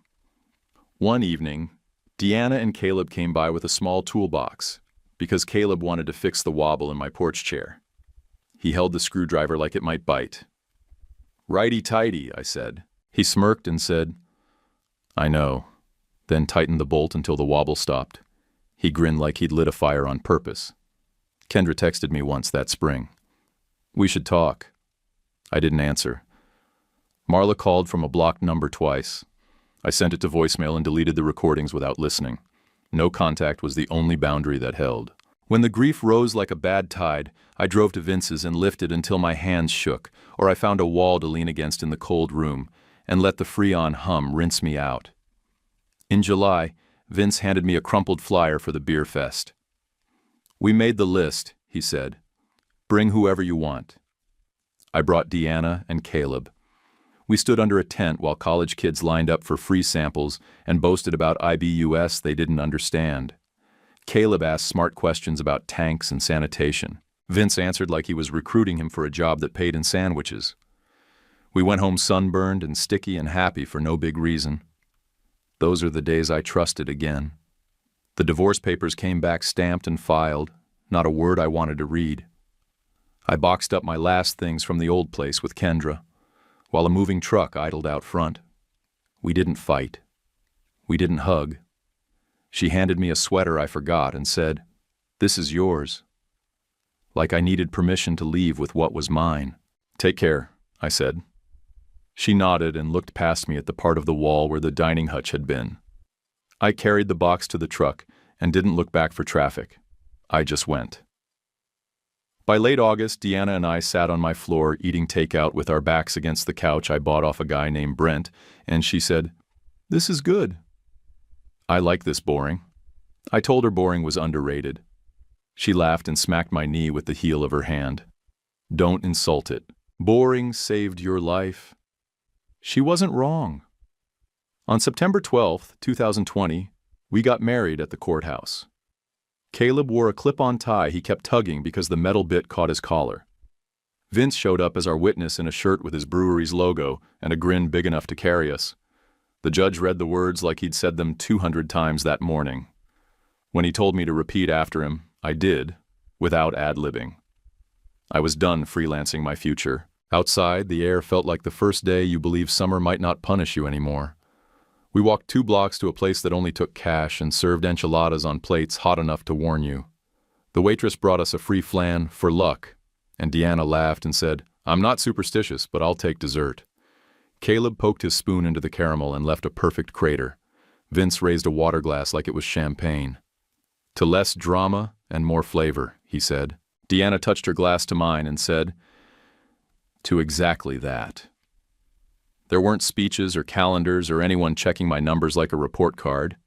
One evening, Deanna and Caleb came by with a small toolbox because Caleb wanted to fix the wobble in my porch chair. He held the screwdriver like it might bite. "Righty-tighty," I said. He smirked and said, "I know," then tightened the bolt until the wobble stopped. He grinned like he'd lit a fire on purpose. Kendra texted me once that spring. "We should talk." I didn't answer. Marla called from a blocked number twice. I sent it to voicemail and deleted the recordings without listening. No contact was the only boundary that held. When the grief rose like a bad tide, I drove to Vince's and lifted until my hands shook, or I found a wall to lean against in the cold room, and let the Freon hum rinse me out. In July, Vince handed me a crumpled flyer for the beer fest. "We made the list," he said. "Bring whoever you want." I brought Deanna and Caleb. We stood under a tent while college kids lined up for free samples and boasted about IBUS they didn't understand. Caleb asked smart questions about tanks and sanitation. Vince answered like he was recruiting him for a job that paid in sandwiches. We went home sunburned and sticky and happy for no big reason. Those are the days I trusted again. The divorce papers came back stamped and filed, not a word I wanted to read. I boxed up my last things from the old place with Kendra, while a moving truck idled out front. We didn't fight. We didn't hug. She handed me a sweater I forgot and said, "This is yours." Like I needed permission to leave with what was mine. "Take care," I said. She nodded and looked past me at the part of the wall where the dining hutch had been. I carried the box to the truck and didn't look back for traffic. I just went. By late August, Deanna and I sat on my floor eating takeout with our backs against the couch I bought off a guy named Brent, and she said, "This is good." I like this boring. I told her boring was underrated. She laughed and smacked my knee with the heel of her hand. "Don't insult it. Boring saved your life." She wasn't wrong. On September 12th, 2020, we got married at the courthouse. Caleb wore a clip-on tie he kept tugging because the metal bit caught his collar. Vince showed up as our witness in a shirt with his brewery's logo and a grin big enough to carry us. The judge read the words like he'd said them 200 times that morning. When he told me to repeat after him, I did, without ad-libbing. I was done freelancing my future. Outside, the air felt like the first day you believe summer might not punish you anymore. We walked 2 blocks to a place that only took cash and served enchiladas on plates hot enough to warn you. The waitress brought us a free flan for luck, and Deanna laughed and said, "I'm not superstitious, but I'll take dessert." Caleb poked his spoon into the caramel and left a perfect crater. Vince raised a water glass like it was champagne. To less drama and more flavor, he said. Deanna touched her glass to mine and said, to exactly that. There weren't speeches or calendars or anyone checking my numbers like a report card.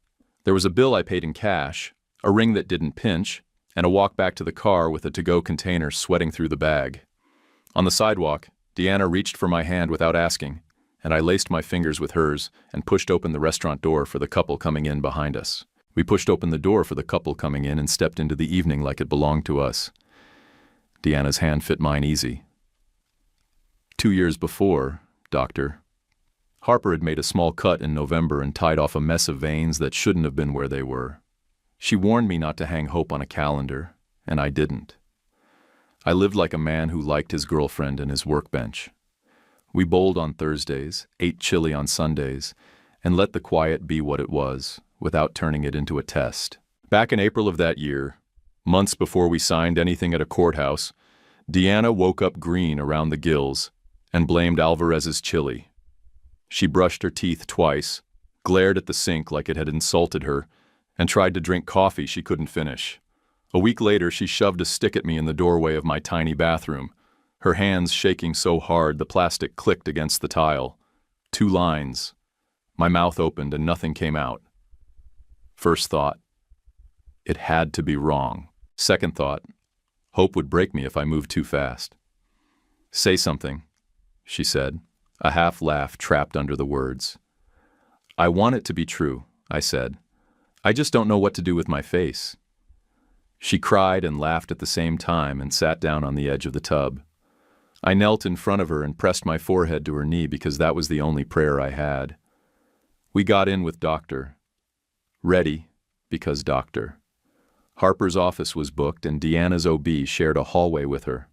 There was a bill I paid in cash, a ring that didn't pinch, and a walk back to the car with a to-go container sweating through the bag. On the sidewalk, Deanna reached for my hand without asking, and I laced my fingers with hers and pushed open the restaurant door for the couple coming in behind us. We pushed open the door for the couple coming in and stepped into the evening like it belonged to us. Deanna's hand fit mine easy. 2 years before, Doctor, Harper had made a small cut in November and tied off a mess of veins that shouldn't have been where they were. She warned me not to hang hope on a calendar, and I didn't. I lived like a man who liked his girlfriend and his workbench. We bowled on Thursdays, ate chili on Sundays, and let the quiet be what it was, without turning it into a test. Back in April of that year, months before we signed anything at a courthouse, Deanna woke up green around the gills and blamed Alvarez's chili. She brushed her teeth twice, glared at the sink like it had insulted her, and tried to drink coffee she couldn't finish. A week later, she shoved a stick at me in the doorway of my tiny bathroom, her hands shaking so hard the plastic clicked against the tile. 2 lines. My mouth opened and nothing came out. First thought, it had to be wrong. Second thought, hope would break me if I moved too fast. Say something, she said, a half laugh trapped under the words. I want it to be true, I said. I just don't know what to do with my face. She cried and laughed at the same time and sat down on the edge of the tub. I knelt in front of her and pressed my forehead to her knee because that was the only prayer I had. We got in with Doctor. Ready, because Doctor. Harper's office was booked and Deanna's OB shared a hallway with her.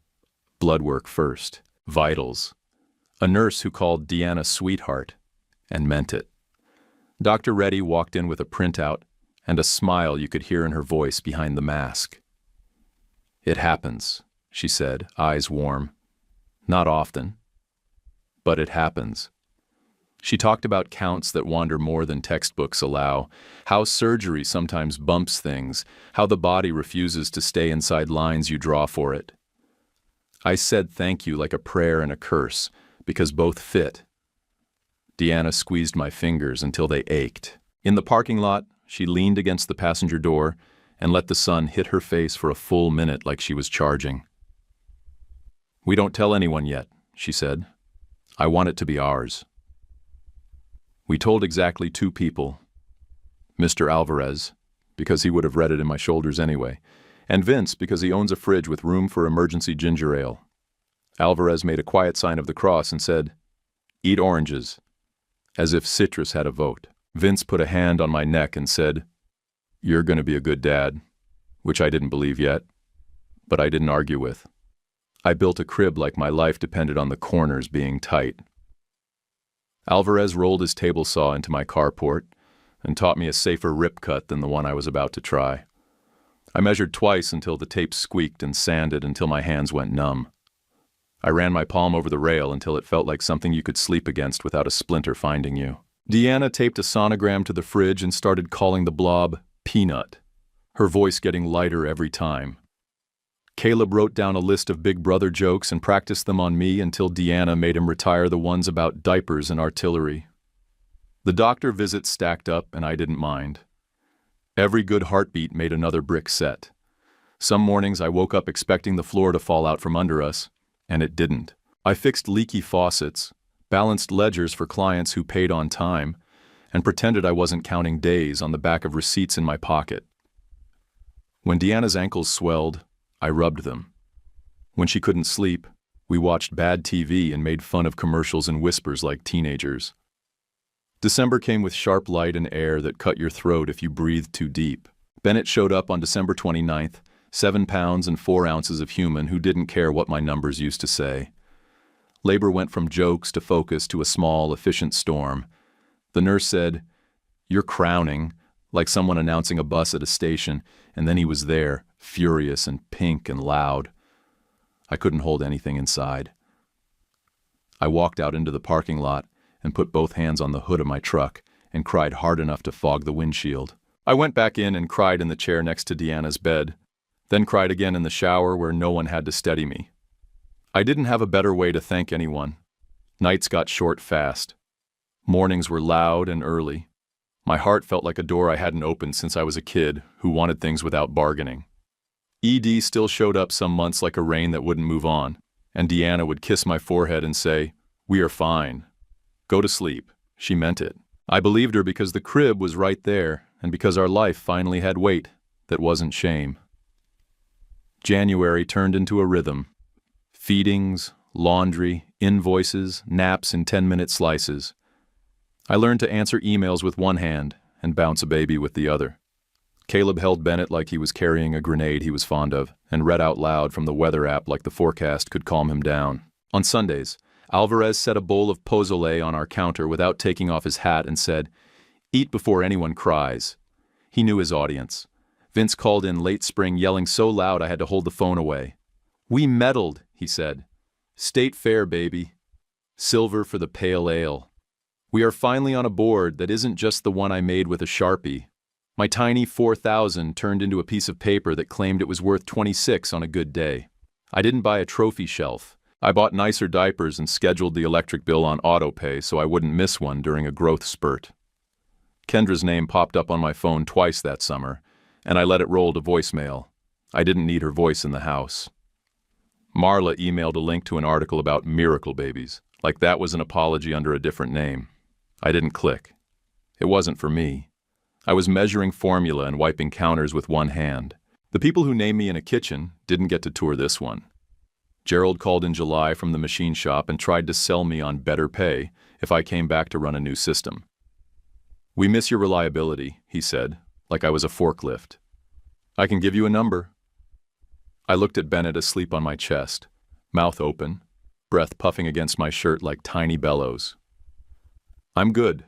Blood work first. Vitals. A nurse who called Deanna sweetheart, and meant it. Dr. Reddy walked in with a printout and a smile you could hear in her voice behind the mask. It happens, she said, eyes warm. Not often, but it happens. She talked about counts that wander more than textbooks allow, how surgery sometimes bumps things, how the body refuses to stay inside lines you draw for it. I said thank you like a prayer and a curse, because both fit. Deanna squeezed my fingers until they ached. In the parking lot, she leaned against the passenger door and let the sun hit her face for a full minute like she was charging. We don't tell anyone yet, she said. I want it to be ours. We told exactly 2 people. Mr. Alvarez, because he would have read it in my shoulders anyway, and Vince because he owns a fridge with room for emergency ginger ale. Alvarez made a quiet sign of the cross and said, eat oranges, as if citrus had a vote. Vince put a hand on my neck and said, you're going to be a good dad, which I didn't believe yet, but I didn't argue with. I built a crib like my life depended on the corners being tight. Alvarez rolled his table saw into my carport and taught me a safer rip cut than the one I was about to try. I measured twice until the tape squeaked and sanded until my hands went numb. I ran my palm over the rail until it felt like something you could sleep against without a splinter finding you. Deanna taped a sonogram to the fridge and started calling the blob Peanut, her voice getting lighter every time. Caleb wrote down a list of Big Brother jokes and practiced them on me until Deanna made him retire the ones about diapers and artillery. The doctor visits stacked up and I didn't mind. Every good heartbeat made another brick set. Some mornings I woke up expecting the floor to fall out from under us, and it didn't. I fixed leaky faucets, balanced ledgers for clients who paid on time, and pretended I wasn't counting days on the back of receipts in my pocket. When Deanna's ankles swelled, I rubbed them. When she couldn't sleep, we watched bad TV and made fun of commercials in whispers like teenagers. December came with sharp light and air that cut your throat if you breathed too deep. Bennett showed up on December 29th, 7 pounds and 4 ounces of human who didn't care what my numbers used to say. Labor went from jokes to focus to a small, efficient storm. The nurse said, "You're crowning," like someone announcing a bus at a station, and then he was there, furious and pink and loud. I couldn't hold anything inside. I walked out into the parking lot and put both hands on the hood of my truck and cried hard enough to fog the windshield. I went back in and cried in the chair next to Deanna's bed, then cried again in the shower where no one had to steady me. I didn't have a better way to thank anyone. Nights got short fast. Mornings were loud and early. My heart felt like a door I hadn't opened since I was a kid who wanted things without bargaining. ED still showed up some months like a rain that wouldn't move on, and Deanna would kiss my forehead and say, "We are fine. Go to sleep." She meant it. I believed her because the crib was right there, and because our life finally had weight that wasn't shame. January turned into a rhythm. Feedings, laundry, invoices, naps in 10-minute slices. I learned to answer emails with one hand and bounce a baby with the other. Caleb held Bennett like he was carrying a grenade he was fond of, and read out loud from the weather app like the forecast could calm him down. On Sundays, Alvarez set a bowl of pozole on our counter without taking off his hat and said, "Eat before anyone cries." He knew his audience. Vince called in late spring yelling so loud I had to hold the phone away. "We meddled," he said. "State fair, baby. Silver for the pale ale. We are finally on a board that isn't just the one I made with a Sharpie. My tiny 4,000 turned into a piece of paper that claimed it was worth 26 on a good day. I didn't buy a trophy shelf. I bought nicer diapers and scheduled the electric bill on autopay so I wouldn't miss one during a growth spurt. Kendra's name popped up on my phone twice that summer, and I let it roll to voicemail. I didn't need her voice in the house. Marla emailed a link to an article about miracle babies, like that was an apology under a different name. I didn't click. It wasn't for me. I was measuring formula and wiping counters with one hand. The people who named me in a kitchen didn't get to tour this one. Gerald called in July from the machine shop and tried to sell me on better pay if I came back to run a new system. "We miss your reliability," he said, like I was a forklift. "I can give you a number." I looked at Bennett asleep on my chest, mouth open, breath puffing against my shirt like tiny bellows. "I'm good,"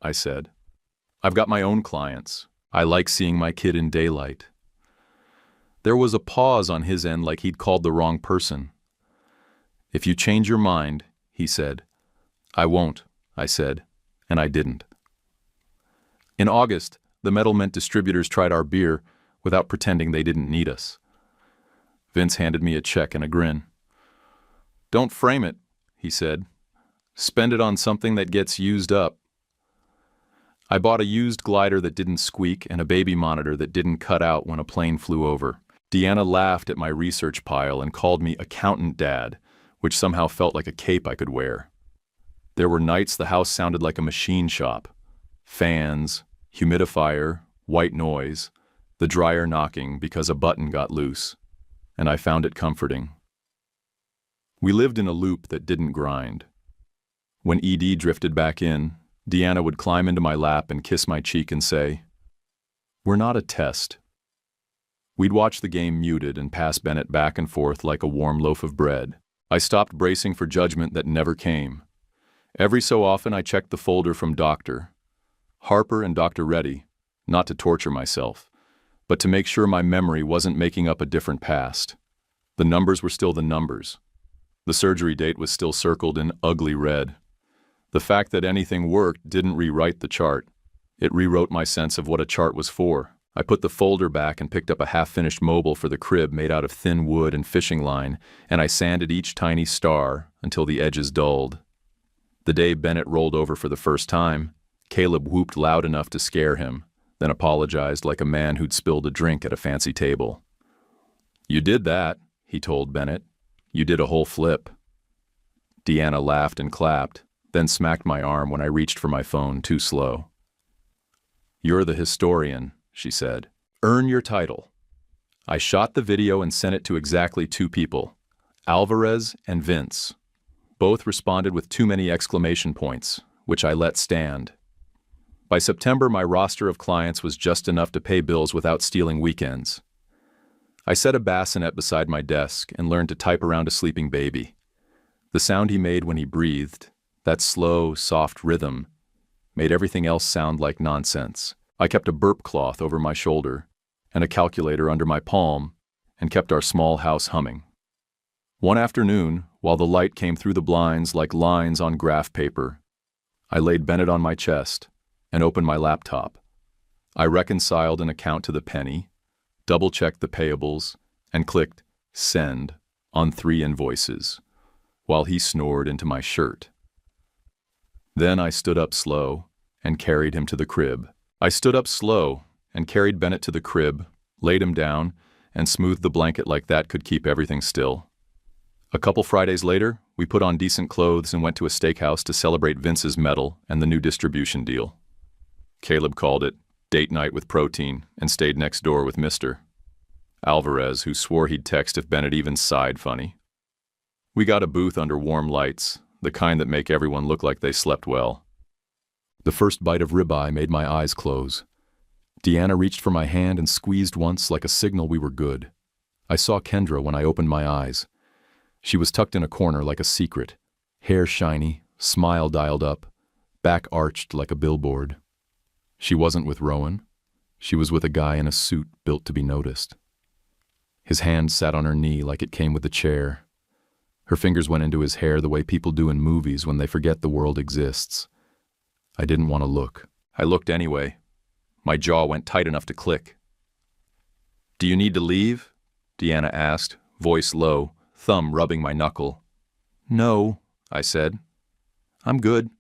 I said. "I've got my own clients. I like seeing my kid in daylight." There was a pause on his end like he'd called the wrong person. "If you change your mind," he said. "I won't," I said, and I didn't. In August, the Metal Mint distributors tried our beer without pretending they didn't need us. Vince handed me a check and a grin. "Don't frame it," he said. "Spend it on something that gets used up." I bought a used glider that didn't squeak and a baby monitor that didn't cut out when a plane flew over. Deanna laughed at my research pile and called me accountant dad, which somehow felt like a cape I could wear. There were nights the house sounded like a machine shop. Fans, humidifier, white noise, the dryer knocking because a button got loose, and I found it comforting. We lived in a loop that didn't grind. When ED drifted back in, Deanna would climb into my lap and kiss my cheek and say, "We're not a test." We'd watch the game muted and pass Bennett back and forth like a warm loaf of bread. I stopped bracing for judgment that never came. Every so often I checked the folder from Dr. Harper and Dr. Reddy, not to torture myself, but to make sure my memory wasn't making up a different past. The numbers were still the numbers. The surgery date was still circled in ugly red. The fact that anything worked didn't rewrite the chart. It rewrote my sense of what a chart was for. I put the folder back and picked up a half-finished mobile for the crib made out of thin wood and fishing line, and I sanded each tiny star until the edges dulled. The day Bennett rolled over for the first time, Caleb whooped loud enough to scare him, then apologized like a man who'd spilled a drink at a fancy table. "You did that," he told Bennett. "You did a whole flip." Deanna laughed and clapped, then smacked my arm when I reached for my phone too slow. "You're the historian," she said. "Earn your title." I shot the video and sent it to exactly 2 people, Alvarez and Vince. Both responded with too many exclamation points, which I let stand. By September, my roster of clients was just enough to pay bills without stealing weekends. I set a bassinet beside my desk and learned to type around a sleeping baby. The sound he made when he breathed, that slow, soft rhythm, made everything else sound like nonsense. I kept a burp cloth over my shoulder and a calculator under my palm and kept our small house humming. One afternoon, while the light came through the blinds like lines on graph paper, I laid Bennett on my chest and opened my laptop. I reconciled an account to the penny, double-checked the payables, and clicked Send on 3 invoices, while he snored into my shirt. Then I stood up slow and carried him to the crib. Bennett to the crib, laid him down, and smoothed the blanket like that could keep everything still. A couple Fridays later, we put on decent clothes and went to a steakhouse to celebrate Vince's medal and the new distribution deal. Caleb called it date night with protein and stayed next door with Mr. Alvarez, who swore he'd text if Bennett even sighed funny. We got a booth under warm lights, the kind that make everyone look like they slept well. The first bite of ribeye made my eyes close. Deanna reached for my hand and squeezed once like a signal we were good. I saw Kendra when I opened my eyes. She was tucked in a corner like a secret, hair shiny, smile dialed up, back arched like a billboard. She wasn't with Rowan. She was with a guy in a suit built to be noticed. His hand sat on her knee like it came with the chair. Her fingers went into his hair the way people do in movies when they forget the world exists. I didn't want to look. I looked anyway. My jaw went tight enough to click. "Do you need to leave?" Deanna asked, voice low, thumb rubbing my knuckle. "No," I said. "I'm good."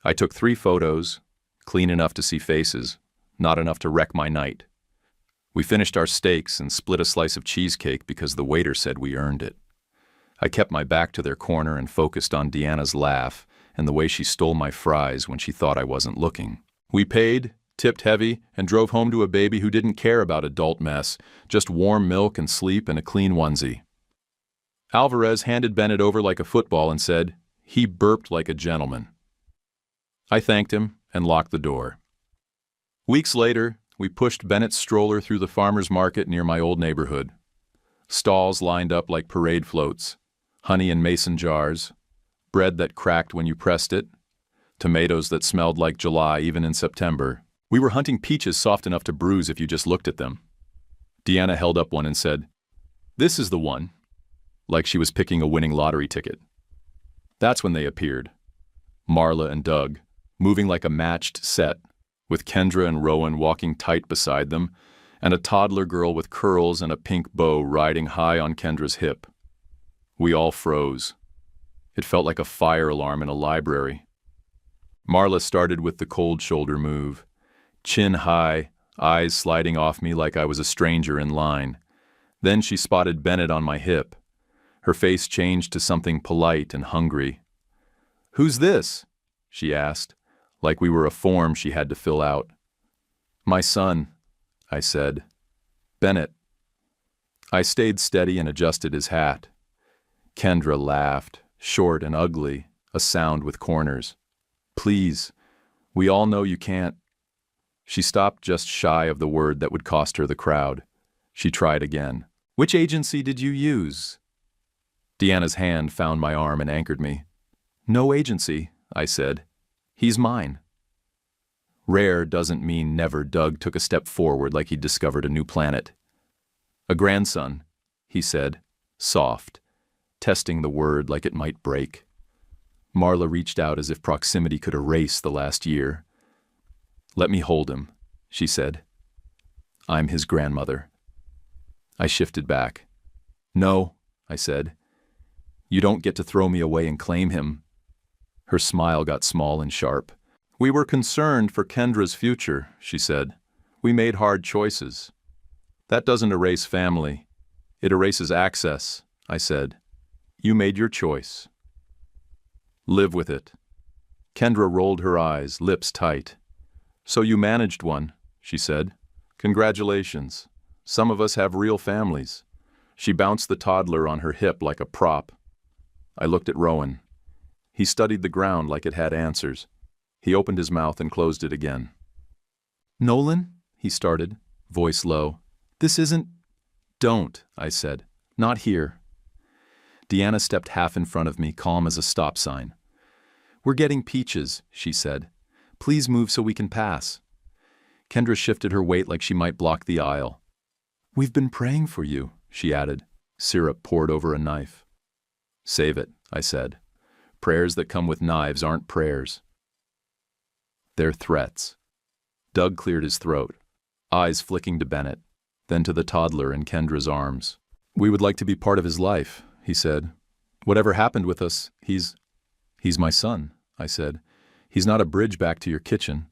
I took 3 photos, clean enough to see faces, not enough to wreck my night. We finished our steaks and split a slice of cheesecake because the waiter said we earned it. I kept my back to their corner and focused on Deanna's laugh and the way she stole my fries when she thought I wasn't looking. We paid, tipped heavy, and drove home to a baby who didn't care about adult mess, just warm milk and sleep and a clean onesie. Alvarez handed Bennett over like a football and said, "He burped like a gentleman." I thanked him and locked the door. Weeks later, we pushed Bennett's stroller through the farmer's market near my old neighborhood. Stalls lined up like parade floats, honey in mason jars, bread that cracked when you pressed it, tomatoes that smelled like July even in September. We were hunting peaches soft enough to bruise if you just looked at them. Deanna held up one and said, "This is the one," like she was picking a winning lottery ticket. That's when they appeared. Marla and Doug, moving like a matched set, with Kendra and Rowan walking tight beside them, and a toddler girl with curls and a pink bow riding high on Kendra's hip. We all froze. It felt like a fire alarm in a library. Marla started with the cold shoulder move, chin high, eyes sliding off me like I was a stranger in line. Then she spotted Bennett on my hip. Her face changed to something polite and hungry. "Who's this?" she asked, like we were a form she had to fill out. "My son," I said. "Bennett." I stayed steady and adjusted his hat. Kendra laughed, short and ugly, a sound with corners. "Please, we all know you can't." She stopped just shy of the word that would cost her the crowd. She tried again. "Which agency did you use?" Deanna's hand found my arm and anchored me. "No agency," I said. "He's mine." Rare doesn't mean never. Doug took a step forward like he'd discovered a new planet. "A grandson," he said, soft, testing the word like it might break. Marla reached out as if proximity could erase the last year. "Let me hold him," she said. "I'm his grandmother." I shifted back. "No," I said. "You don't get to throw me away and claim him." Her smile got small and sharp. "We were concerned for Kendra's future," she said. "We made hard choices." "That doesn't erase family. It erases access," I said. "You made your choice. Live with it." Kendra rolled her eyes, lips tight. "So you managed one," she said. "Congratulations. Some of us have real families." She bounced the toddler on her hip like a prop. I looked at Rowan. He studied the ground like it had answers. He opened his mouth and closed it again. "Nolan," he started, voice low. "This isn't—" "Don't," I said. "Not here." Deanna stepped half in front of me, calm as a stop sign. "We're getting peaches," she said. "Please move so we can pass." Kendra shifted her weight like she might block the aisle. "We've been praying for you," she added, syrup poured over a knife. "Save it," I said. Prayers that come with knives aren't prayers. They're threats. Doug cleared his throat, eyes flicking to Bennett, then to the toddler in Kendra's arms. "We would like to be part of his life," he said. "Whatever happened with us, he's my son," I said. "He's not a bridge back to your kitchen."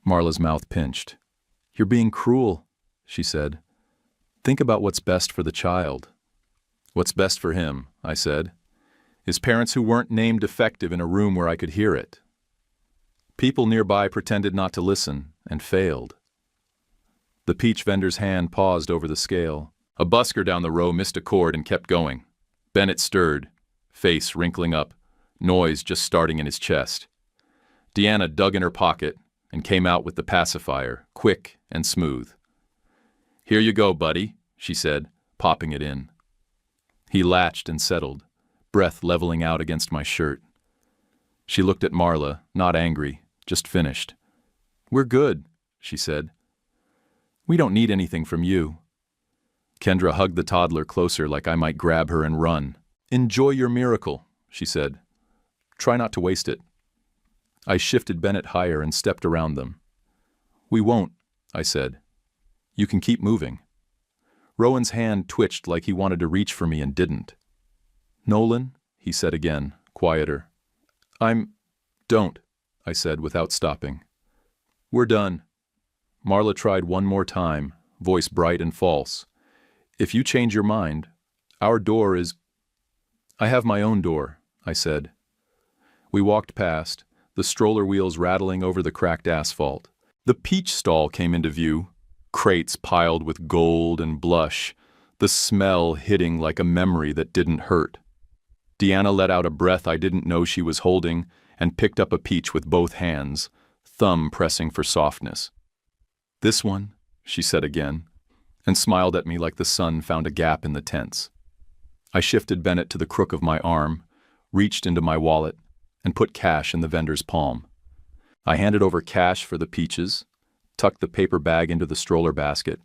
Marla's mouth pinched. "You're being cruel," she said. "Think about what's best for the child." "What's best for him," I said, "is parents who weren't named defective in a room where I could hear it." People nearby pretended not to listen and failed. The peach vendor's hand paused over the scale. A busker down the row missed a chord and kept going. Bennett stirred, face wrinkling up, noise just starting in his chest. Deanna dug in her pocket and came out with the pacifier, quick and smooth. "Here you go, buddy," she said, popping it in. He latched and settled, breath leveling out against my shirt. She looked at Marla, not angry, just finished. "We're good," she said. "We don't need anything from you." Kendra hugged the toddler closer like I might grab her and run. "Enjoy your miracle," she said. "Try not to waste it." I shifted Bennett higher and stepped around them. "We won't," I said. "You can keep moving." Rowan's hand twitched like he wanted to reach for me and didn't. "Nolan," he said again, quieter. "Don't," I said without stopping. "We're done." Marla tried one more time, voice bright and false. "If you change your mind, our door is—" "I have my own door," I said. We walked past, the stroller wheels rattling over the cracked asphalt. The peach stall came into view, crates piled with gold and blush, the smell hitting like a memory that didn't hurt. Deanna let out a breath I didn't know she was holding and picked up a peach with both hands, thumb pressing for softness. "This one," she said again, and smiled at me like the sun found a gap in the tents. I shifted Bennett to the crook of my arm, reached into my wallet, and put cash in the vendor's palm. I handed over cash for the peaches, tucked the paper bag into the stroller basket,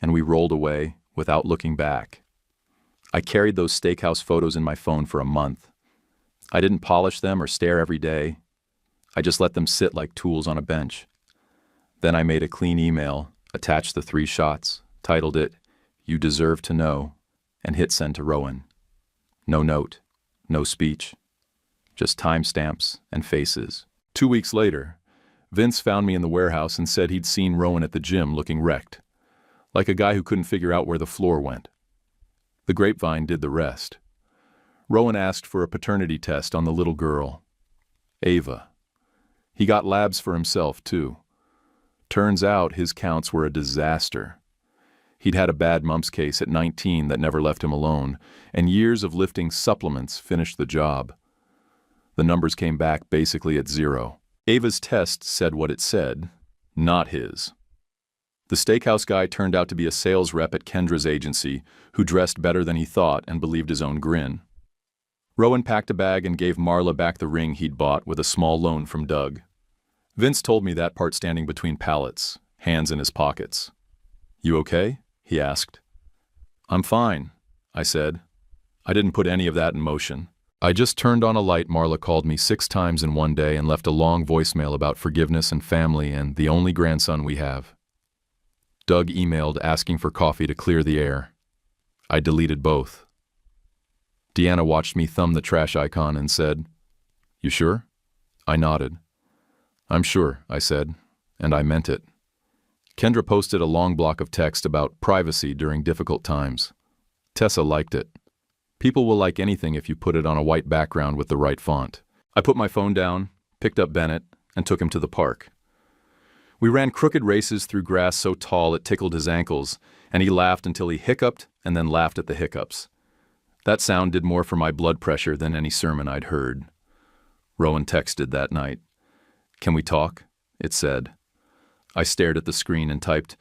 and we rolled away without looking back. I carried those steakhouse photos in my phone for a month. I didn't polish them or stare every day. I just let them sit like tools on a bench. Then I made a clean email, attached the 3 shots, titled it, "You Deserve to Know," and hit send to Rowan. No note, no speech, just timestamps and faces. 2 weeks later, Vince found me in the warehouse and said he'd seen Rowan at the gym looking wrecked, like a guy who couldn't figure out where the floor went. The grapevine did the rest. Rowan asked for a paternity test on the little girl, Ava. He got labs for himself, too. Turns out his counts were a disaster. He'd had a bad mumps case at 19 that never left him alone, and years of lifting supplements finished the job. The numbers came back basically at 0. Ava's test said what it said, not his. The steakhouse guy turned out to be a sales rep at Kendra's agency who dressed better than he thought and believed his own grin. Rowan packed a bag and gave Marla back the ring he'd bought with a small loan from Doug. Vince told me that part standing between pallets, hands in his pockets. "You okay?" he asked. "I'm fine," I said. I didn't put any of that in motion. I just turned on a light. Marla called me 6 times in one day and left a long voicemail about forgiveness and family and the only grandson we have. Doug emailed asking for coffee to clear the air. I deleted both. Deanna watched me thumb the trash icon and said, "You sure?" I nodded. "I'm sure," I said, and I meant it. Kendra posted a long block of text about privacy during difficult times. Tessa liked it. People will like anything if you put it on a white background with the right font. I put my phone down, picked up Bennett, and took him to the park. We ran crooked races through grass so tall it tickled his ankles, and he laughed until he hiccuped and then laughed at the hiccups. That sound did more for my blood pressure than any sermon I'd heard. Rowan texted that night. "Can we talk?" it said. I stared at the screen and typed,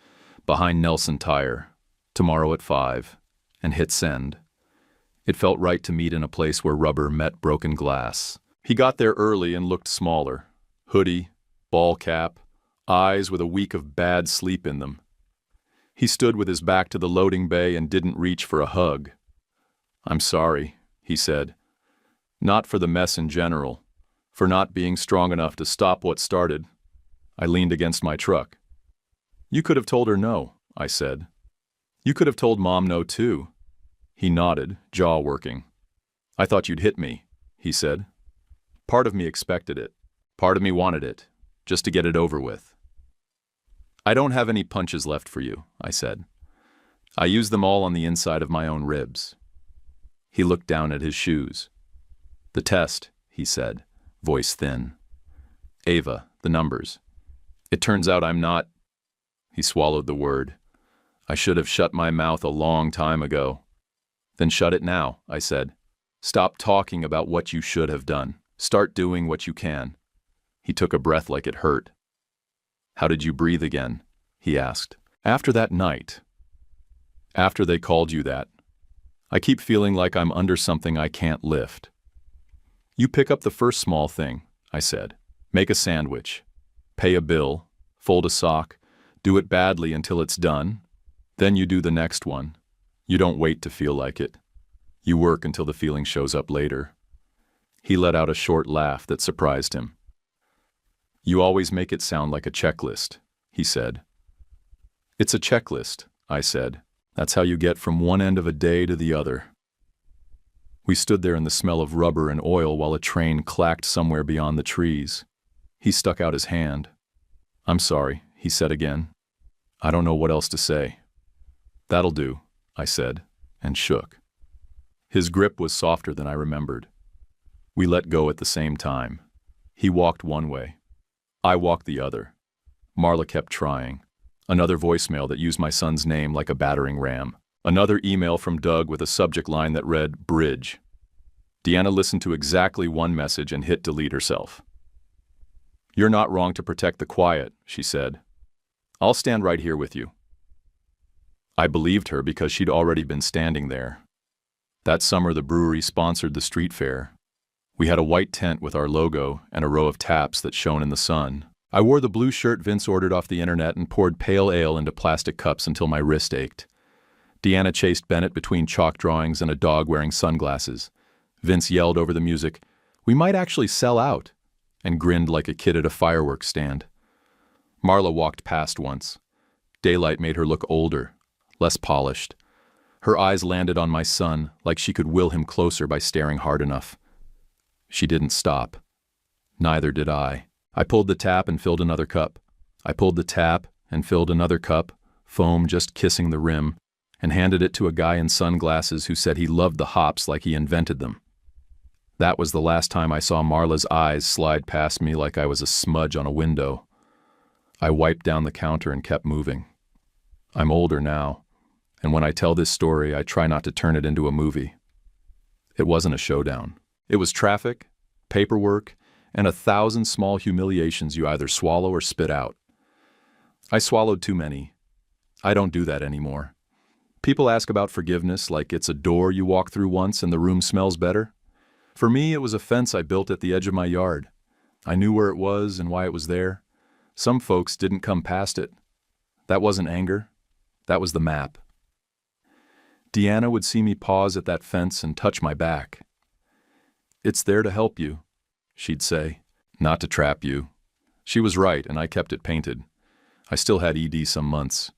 "Behind Nelson Tire, tomorrow at 5, and hit send. It felt right to meet in a place where rubber met broken glass. He got there early and looked smaller. Hoodie, ball cap, eyes with a week of bad sleep in them. He stood with his back to the loading bay and didn't reach for a hug. "I'm sorry," he said. Not for the mess in general, for not being strong enough to stop what started. I leaned against my truck. You could have told her no, I said. You could have told Mom no too. He nodded, jaw working. I thought you'd hit me, he said. Part of me expected it. Part of me wanted it, just to get it over with. I don't have any punches left for you, I said. I used them all on the inside of my own ribs. He looked down at his shoes. The test, he said, voice thin. Ava, the numbers. It turns out I'm not... He swallowed the word. I should have shut my mouth a long time ago. Then shut it now, I said. Stop talking about what you should have done. Start doing what you can. He took a breath like it hurt. How did you breathe again? He asked. After that night. After they called you that. I keep feeling like I'm under something I can't lift. You pick up the first small thing, I said. Make a sandwich. Pay a bill. Fold a sock. Do it badly until it's done. Then you do the next one. You don't wait to feel like it. You work until the feeling shows up later. He let out a short laugh that surprised him. You always make it sound like a checklist, he said. It's a checklist, I said. That's how you get from one end of a day to the other. We stood there in the smell of rubber and oil while a train clacked somewhere beyond the trees. He stuck out his hand. I'm sorry, he said again. I don't know what else to say. That'll do, I said, and shook. His grip was softer than I remembered. We let go at the same time. He walked one way. I walked the other. Marla kept trying. Another voicemail that used my son's name like a battering ram. Another email from Doug with a subject line that read, Bridge. Deanna listened to exactly one message and hit delete herself. You're not wrong to protect the quiet, she said. I'll stand right here with you. I believed her because she'd already been standing there. That summer the brewery sponsored the street fair. We had a white tent with our logo and a row of taps that shone in the sun. I wore the blue shirt Vince ordered off the internet and poured pale ale into plastic cups until my wrist ached. Deanna chased Bennett between chalk drawings and a dog wearing sunglasses. Vince yelled over the music, "We might actually sell out," and grinned like a kid at a fireworks stand. Marla walked past once. Daylight made her look older, less polished. Her eyes landed on my son like she could will him closer by staring hard enough. She didn't stop. Neither did I. I pulled the tap and filled another cup. I pulled the tap and filled another cup, foam just kissing the rim, and handed it to a guy in sunglasses who said he loved the hops like he invented them. That was the last time I saw Marla's eyes slide past me like I was a smudge on a window. I wiped down the counter and kept moving. I'm older now, and when I tell this story, I try not to turn it into a movie. It wasn't a showdown. It was traffic, paperwork, and 1,000 small humiliations you either swallow or spit out. I swallowed too many. I don't do that anymore. People ask about forgiveness like it's a door you walk through once and the room smells better. For me, it was a fence I built at the edge of my yard. I knew where it was and why it was there. Some folks didn't come past it. That wasn't anger. That was the map. Deanna would see me pause at that fence and touch my back. It's there to help you, she'd say, not to trap you. She was right, and I kept it painted. I still had ED some months.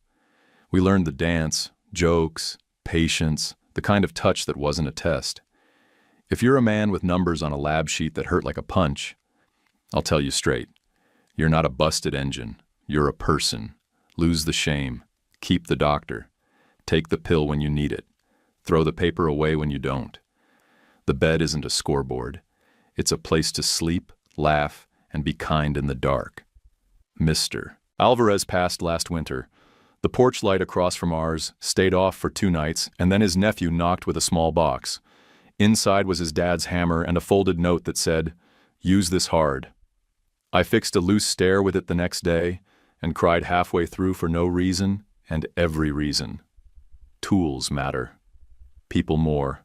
We learned the dance, jokes, patience, the kind of touch that wasn't a test. If you're a man with numbers on a lab sheet that hurt like a punch, I'll tell you straight, you're not a busted engine. You're a person. Lose the shame. Keep the doctor. Take the pill when you need it. Throw the paper away when you don't. The bed isn't a scoreboard. It's a place to sleep, laugh, and be kind in the dark. Mr. Alvarez passed last winter. The porch light across from ours stayed off for 2 nights, and then his nephew knocked with a small box. Inside was his dad's hammer and a folded note that said, "Use this hard." I fixed a loose stair with it the next day and cried halfway through for no reason and every reason. Tools matter. People more.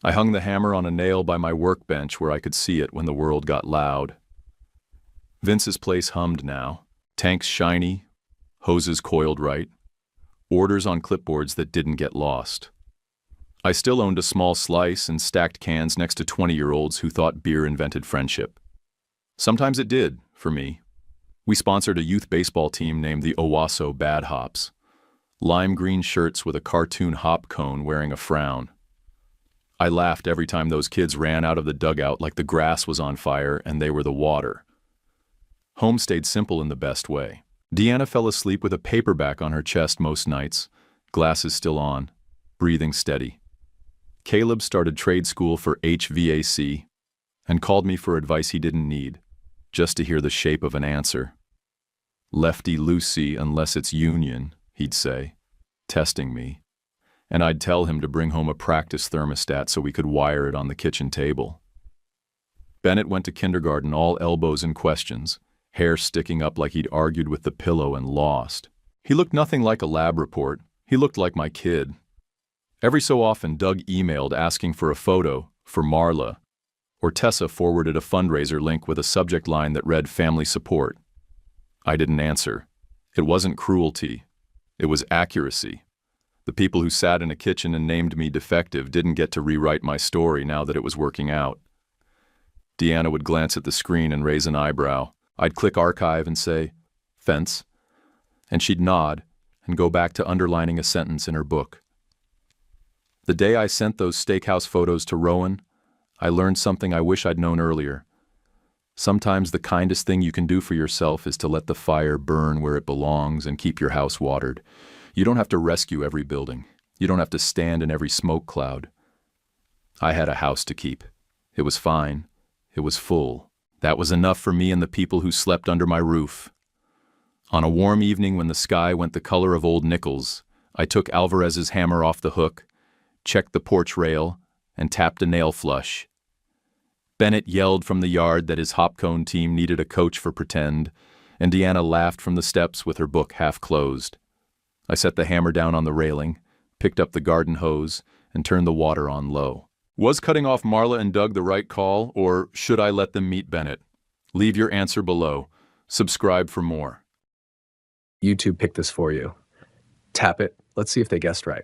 I hung the hammer on a nail by my workbench where I could see it when the world got loud. Vince's place hummed now. Tanks shiny, hoses coiled right, orders on clipboards that didn't get lost. I still owned a small slice and stacked cans next to 20-year-olds who thought beer invented friendship. Sometimes it did, for me. We sponsored a youth baseball team named the Owasso Bad Hops. Lime green shirts with a cartoon hop cone wearing a frown. I laughed every time those kids ran out of the dugout like the grass was on fire and they were the water. Home stayed simple in the best way. Deanna fell asleep with a paperback on her chest most nights, glasses still on, breathing steady. Caleb started trade school for HVAC and called me for advice he didn't need, just to hear the shape of an answer. Lefty-loosey unless it's union, he'd say, testing me. And I'd tell him to bring home a practice thermostat so we could wire it on the kitchen table. Bennett went to kindergarten all elbows and questions, hair sticking up like he'd argued with the pillow and lost. He looked nothing like a lab report. He looked like my kid. Every so often, Doug emailed asking for a photo for Marla, or Tessa forwarded a fundraiser link with a subject line that read family support. I didn't answer. It wasn't cruelty. It was accuracy. The people who sat in a kitchen and named me defective didn't get to rewrite my story now that it was working out. Deanna would glance at the screen and raise an eyebrow. I'd click archive and say, fence, and she'd nod and go back to underlining a sentence in her book. The day I sent those steakhouse photos to Rowan, I learned something I wish I'd known earlier. Sometimes the kindest thing you can do for yourself is to let the fire burn where it belongs and keep your house watered. You don't have to rescue every building. You don't have to stand in every smoke cloud. I had a house to keep. It was fine. It was full. That was enough for me and the people who slept under my roof. On a warm evening when the sky went the color of old nickels, I took Alvarez's hammer off the hook, checked the porch rail, and tapped a nail flush. Bennett yelled from the yard that his hopcone team needed a coach for pretend, and Deanna laughed from the steps with her book half closed. I set the hammer down on the railing, picked up the garden hose, and turned the water on low. Was cutting off Marla and Doug the right call, or should I let them meet Bennett? Leave your answer below. Subscribe for more. YouTube picked this for you. Tap it. Let's see if they guessed right.